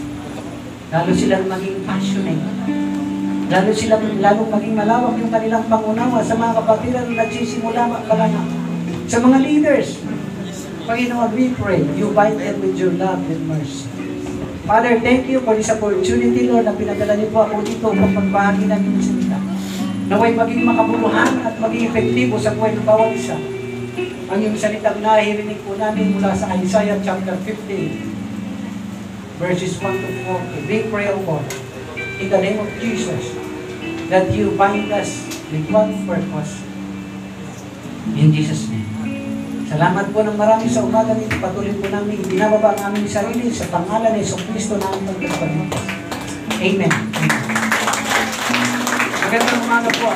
S3: Lalo silang maging passionate. Lalo maging malawak yung kanilang pangunawa sa mga kapatiran na nagsisimula magkalana. Sa mga leaders, Panginoon, we pray, you bind them with your love and mercy. Father, thank you for this opportunity, Lord, na pinadala niyo po ako dito upang magbahagi ng inyong salita. Naway maging makabuluhan at maging epektibo sa buhay ng bawat isa. Ang iyong salitang nahirinig po namin mula sa Isaiah chapter 15, verses 1 to 4. We pray, O God, in the name of Jesus, that you bind us with one purpose. In Jesus' name. Salamat po ng marami sa umaga nito. Patuloy po namin ibinababa ang aming sarili sa pangalan ni Jesucristo na aming pagkakalimutan. Amen. Magandang umaga po.